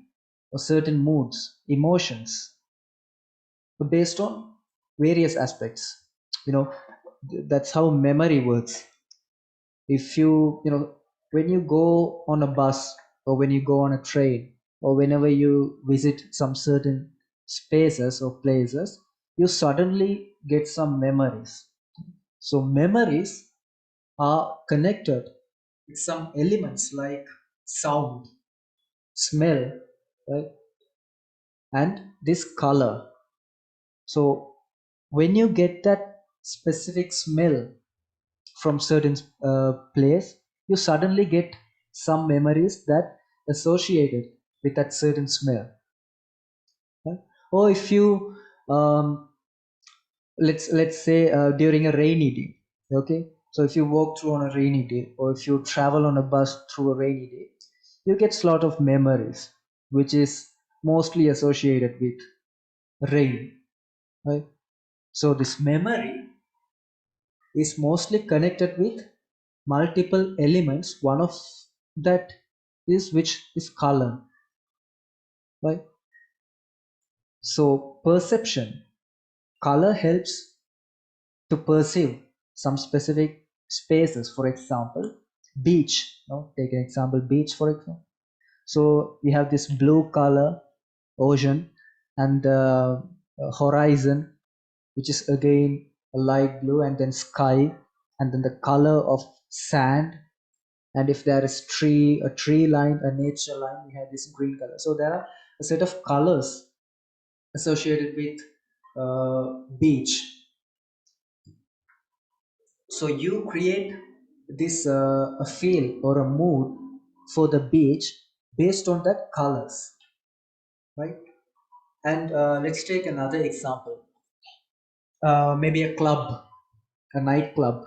or certain moods, emotions based on various aspects. You know, that's how memory works. If you when you go on a bus or when you go on a train or whenever you visit some certain spaces or places, you suddenly get some memories. So memories are connected with some elements like sound, smell, right, and this color. So when you get that specific smell from certain place, you suddenly get some memories that associated with that certain smell, right? Or if you let's say during a rainy day, okay, so if you walk through on a rainy day or if you travel on a bus through a rainy day, you get a lot of memories which is mostly associated with rain, right? So this memory is mostly connected with multiple elements. One of that is which is color, right? So perception, color helps to perceive some specific spaces. For example, beach. No, take an example, beach for example. So we have this blue color, ocean, and horizon, which is again a light blue, and then sky, and then the color of sand. And if there is a tree line, a nature line, we have this green color. So there are a set of colors associated with beach. So you create this a feel or a mood for the beach based on that colors, right? And let's take another example. Maybe a club, a nightclub,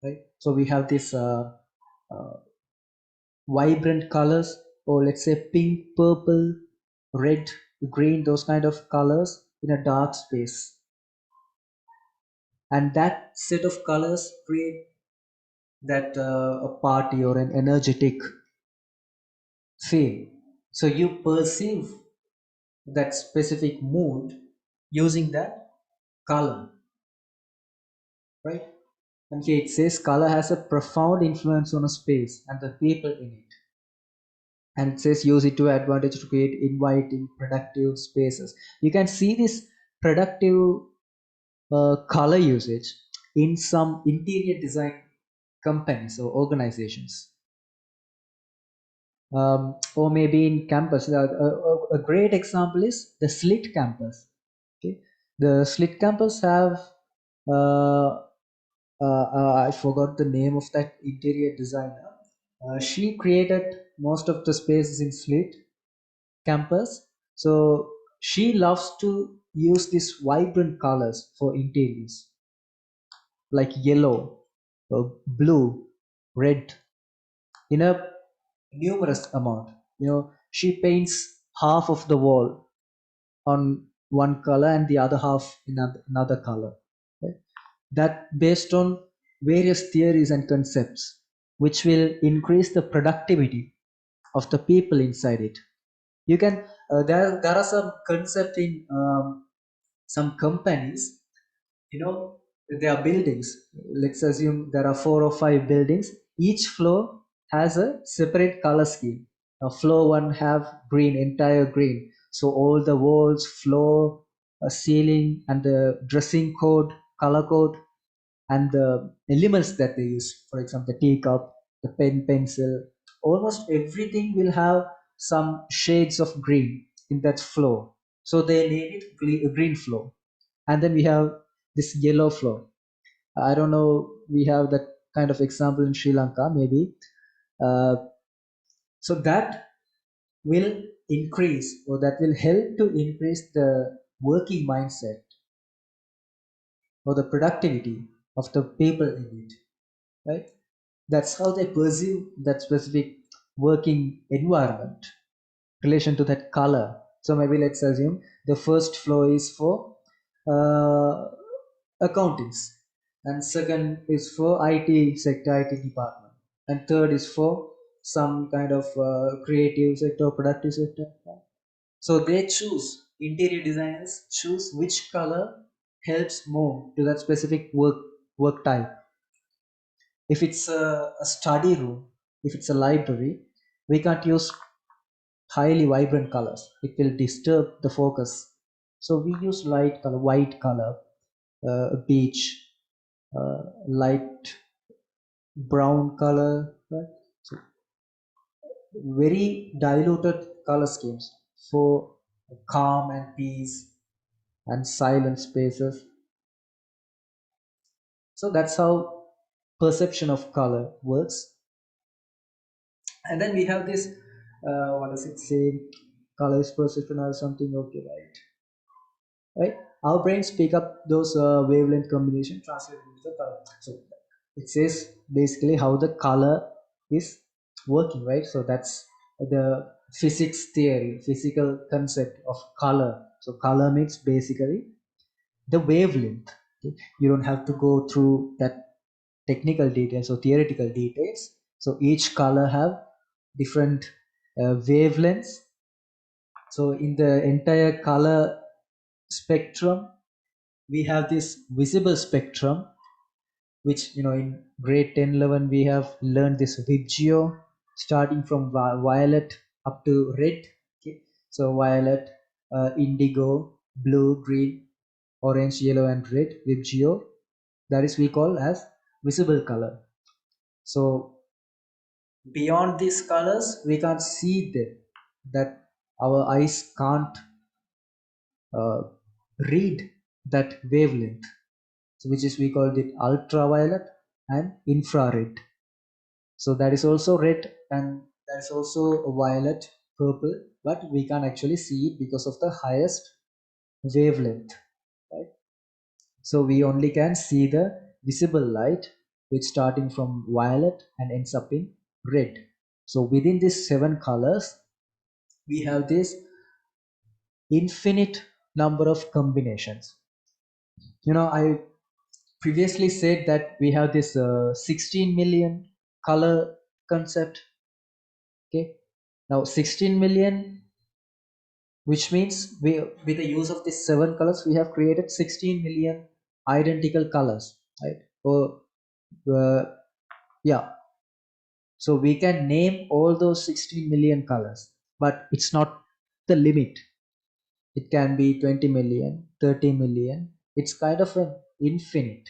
right? So we have this uh, vibrant colors, or let's say pink, purple, red, green, those kind of colors in a dark space. And that set of colors create that a party or an energetic feel. So you perceive that specific mood using that color, right? And here it says color has a profound influence on a space and the people in it. And it says use it to advantage to create inviting, productive spaces. You can see this productive color usage in some interior design companies or organizations. Or maybe in campus. A great example is the Slit campus. Okay, the Slit campus have I forgot the name of that interior designer. She created most of the spaces in Slit campus. So she loves to use these vibrant colors for interiors, like yellow, blue, red, in a numerous amount. She paints half of the wall on one color and the other half in another color, right? That based on various theories and concepts which will increase the productivity of the people inside it. You can there are some concept in some companies. There are buildings. Let's assume there are 4 or 5 buildings. Each floor has a separate color scheme. Floor one have green, entire green. So all the walls, floor, ceiling, and the dressing code, color code, and the elements that they use, for example, the teacup, the pen, pencil, almost everything will have some shades of green in that floor. So they name it green floor. And then we have this yellow floor. I don't know, we have that kind of example in Sri Lanka, maybe. Uh, so that will increase, or that will help to increase the working mindset or the productivity of the people in it, right? That's how they perceive that specific working environment relation to that color. So maybe let's assume the first floor is for uh, accountants, and second is for IT sector, IT department, and third is for some kind of creative sector, productive sector. So they choose, interior designers choose which color helps more to that specific work type. If it's a study room, if it's a library, we can't use highly vibrant colors. It will disturb the focus. So we use light color, white color, beige, light brown color, right? So very diluted color schemes for calm and peace and silent spaces. So that's how perception of color works. And then we have this, what does it say? Color is perception or something. Okay, right. Our brains pick up those wavelength combination, translate it into the color. So it says basically how the color is working, right? So that's the physics theory, physical concept of color. So color means basically the wavelength. Okay? You don't have to go through that technical details or theoretical details. So each color have different wavelengths. So in the entire color spectrum, we have this visible spectrum, which in grade 10 11 we have learned this VIBGYO, starting from violet up to red. Okay, so violet, indigo, blue, green, orange, yellow, and red, VIBGYO. that is we call as visible color. So beyond these colors we can't see them, that our eyes can't uh, read that wavelength, so which is we call it ultraviolet and infrared. So that is also red and that is also violet, purple, but we can't actually see it because of the highest wavelength, right? So we only can see the visible light, which starting from violet and ends up in red. So within these 7 colors we have this infinite number of combinations. I previously said that we have this 16 million color concept. Okay, now 16 million, which means we, with the use of these 7 colors, we have created 16 million identical colors, right? Or yeah, so we can name all those 16 million colors, but it's not the limit. It can be 20 million, 30 million. It's kind of an infinite.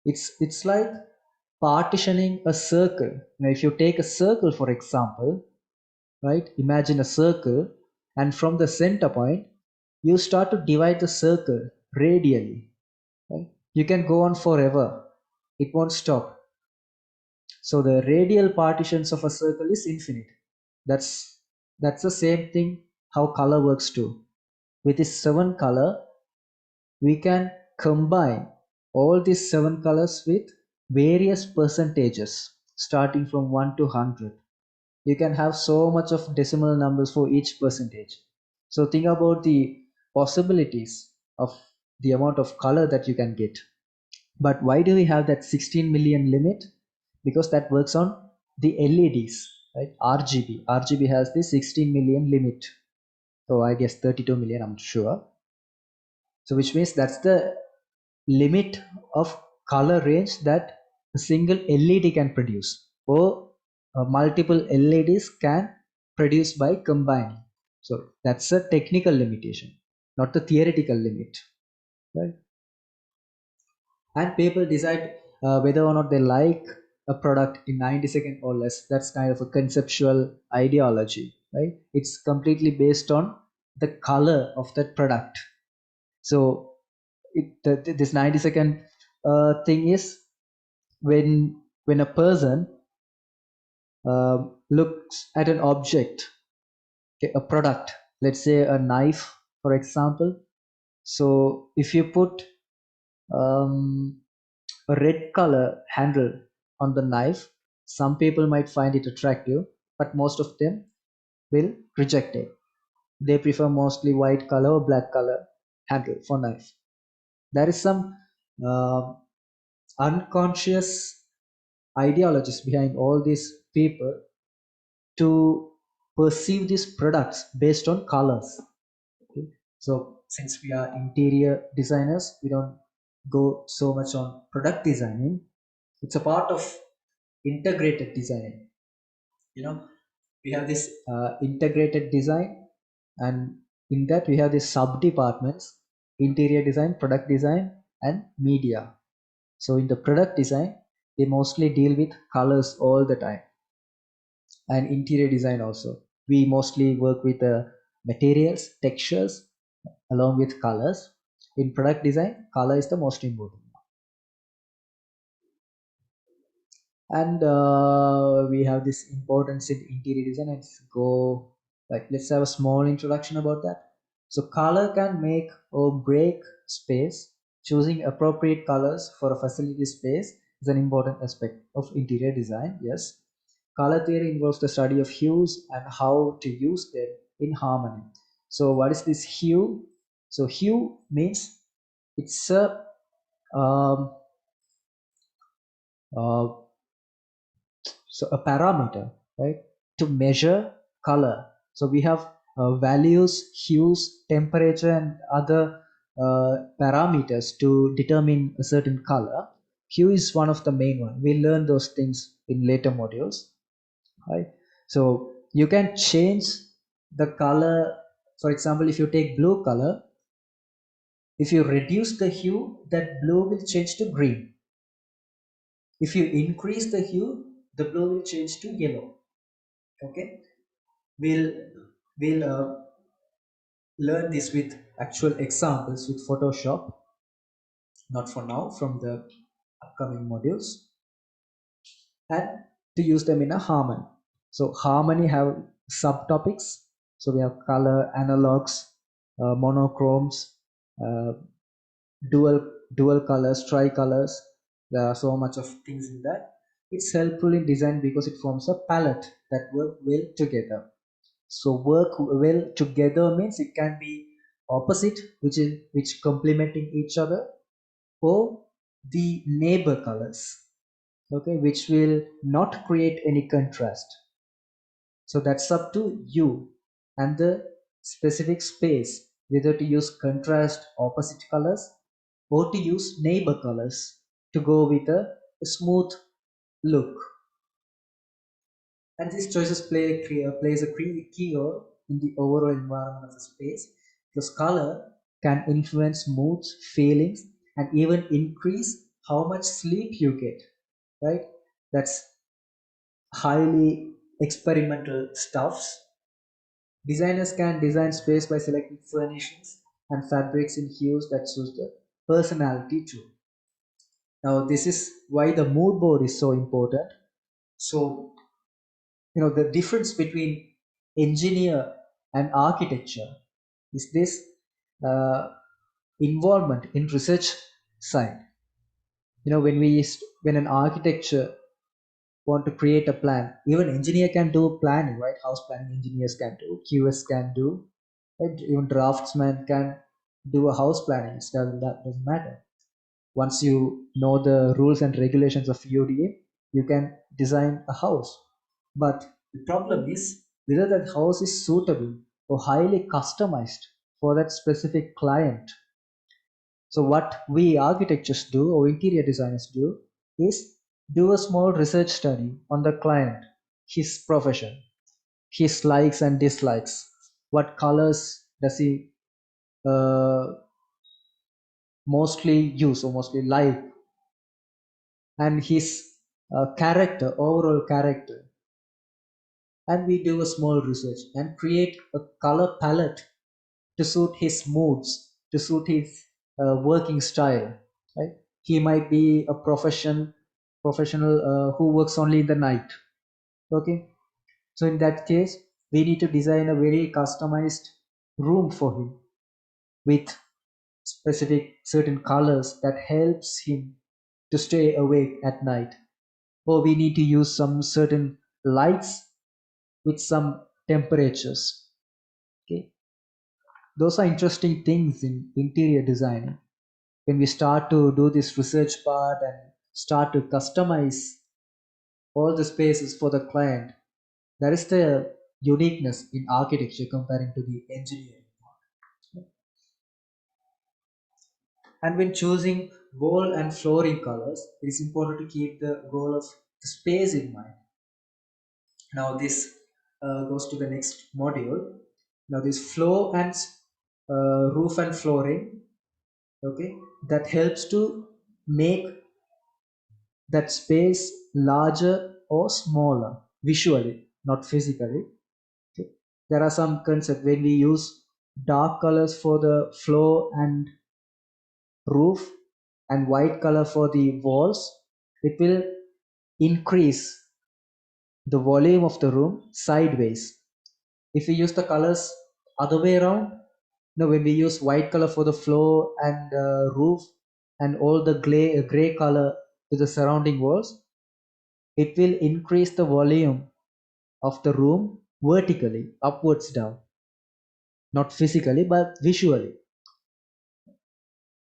It's like partitioning a circle. Now, if you take a circle, for example, right? Imagine a circle, and from the center point, you start to divide the circle radially. Right? You can go on forever. It won't stop. So the radial partitions of a circle is infinite. That's the same thing how color works too. With this 7 color, we can combine all these 7 colors with various percentages starting from 1 to 100. You can have so much of decimal numbers for each percentage. So think about the possibilities of the amount of color that you can get. But why do we have that 16 million limit? Because that works on the LEDs, right? RGB has the 16 million limit. So I guess 32 million, I'm sure. So which means that's the limit of color range that a single LED can produce, or multiple LEDs can produce by combining. So that's a technical limitation, not the theoretical limit, right? And people decide whether or not they like a product in 90 seconds or less. That's kind of a conceptual ideology, right? It's completely based on the color of that product. So this 90-second thing is when a person looks at an object, okay, a product, let's say a knife, for example. So if you put um, a red color handle on the knife, some people might find it attractive, but most of them will reject it. They prefer mostly white color or black color handle for knife. There is some uh, unconscious ideologies behind all these people to perceive these products based on colors. Okay? So since we are interior designers, we don't go so much on product designing. It's a part of integrated designing. You know, we have this integrated design, and in that we have these sub departments: interior design, product design, and media. So in the product design, they mostly deal with colors all the time, and interior design also. We mostly work with materials, textures, along with colors. In product design, color is the most important. And we have this importance in interior design. Let's have a small introduction about that. So color can make or break space. Choosing appropriate colors for a facility space is an important aspect of interior design. Yes, color theory involves the study of hues and how to use them in harmony. So what is this hue? So hue means it's a um, uh, a parameter, right, to measure color. So we have values, hues, temperature, and other parameters to determine a certain color. Hue is one of the main one. We learn those things in later modules, right? So you can change the color. For example, if you take blue color, If you reduce the hue, that blue will change to green. If you increase the hue, the blue will change to yellow. Okay, we'll learn this with actual examples with Photoshop. Not for now, from the upcoming modules, and to use them in a harmony. So harmony have subtopics. So we have color, analogs, monochromes, uh, dual colors, tricolors. There are so much of things in that. It's helpful in design because it forms a palette that work well together. So work well together means it can be opposite, which complementing each other, or the neighbor colors, okay, which will not create any contrast. So that's up to you and the specific space whether to use contrast opposite colors or to use neighbor colors to go with a smooth look. And these choices plays a key role in the overall environment of the space, because color can influence moods, feelings, and even increase how much sleep you get, right? That's highly experimental stuffs. Designers can design space by selecting furnishings and fabrics in hues that suit the personality too. Now, this is why the mood board is so important. So, the difference between engineer and architecture is this uh, involvement in research side. When an architecture want to create a plan, even engineer can do planning, right? House planning engineers can do, QS can do, right? Even draftsman can do a house planning. That doesn't matter. Once you know the rules and regulations of UDA, you can design a house. But the problem is whether that house is suitable or highly customized for that specific client. So what we architects do or interior designers do is do a small research study on the client, his profession, his likes and dislikes, what colors does he uh, mostly use or mostly like, and his character, overall character. And we do a small research and create a color palette to suit his moods, to suit his working style. Right? He might be a professional who works only in the night. Okay, so in that case, we need to design a very customized room for him with specific certain colors that helps him to stay awake at night. Or we need to use some certain lights with some temperatures. Okay, those are interesting things in interior designing. When we start to do this research part and start to customize all the spaces for the client, that is the uniqueness in architecture comparing to the engineering. And when choosing wall and flooring colors, it is important to keep the goal of the space in mind. Now this goes to the next module. Now this floor and roof and flooring, okay, that helps to make that space larger or smaller visually, not physically. Okay. There are some concepts when we use dark colors for the floor and roof and white color for the walls, it will increase the volume of the room sideways. If we use the colors other way around, when we use white color for the floor and roof and all the gray color to the surrounding walls, it will increase the volume of the room vertically, upwards down, not physically but visually.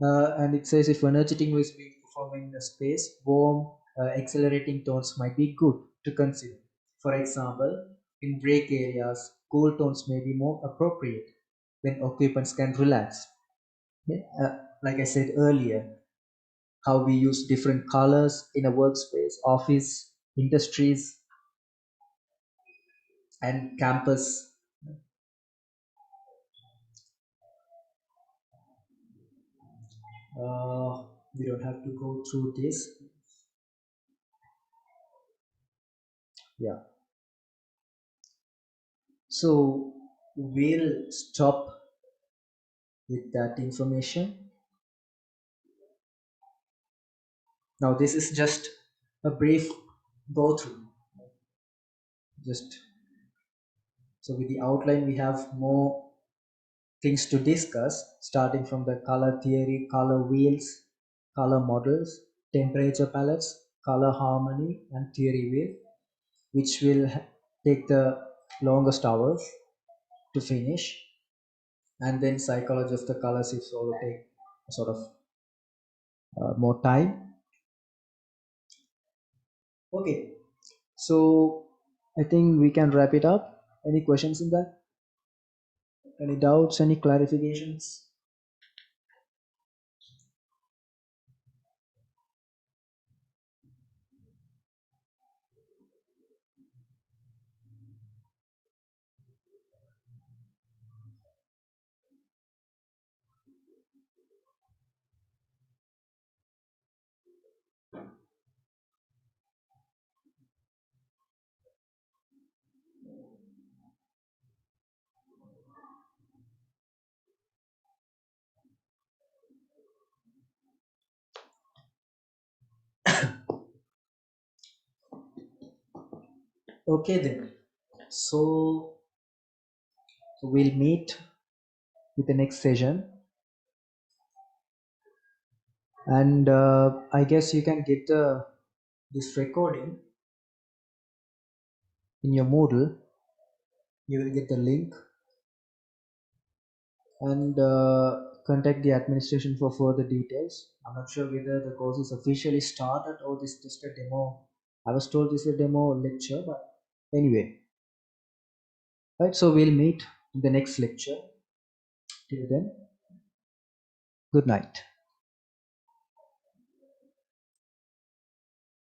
And it says if energetic noise being performed in a space, warm, accelerating tones might be good to consider. For example, in break areas, cool tones may be more appropriate when occupants can relax. Yeah, like I said earlier, how we use different colors in a workspace, office, industries, and campus. We don't have to go through this. Yeah. So we'll stop with that information. Now this is just a brief go through. Just so with the outline we have more things to discuss, starting from the color theory, color wheels, color models, temperature palettes, color harmony, and theory wheel, which will take the longest hours to finish. And then psychology of the colors is also take sort of more time. Okay, so I think we can wrap it up. Any questions in that? Any doubts? Any clarifications? Okay then. So we'll meet with the next session, and I guess you can get this recording in your Moodle. You will get the link and contact the administration for further details. I'm not sure whether the course is officially started or this is just a demo. I was told this is a demo lecture, but anyway, right? So we'll meet in the next lecture. Till then, good night.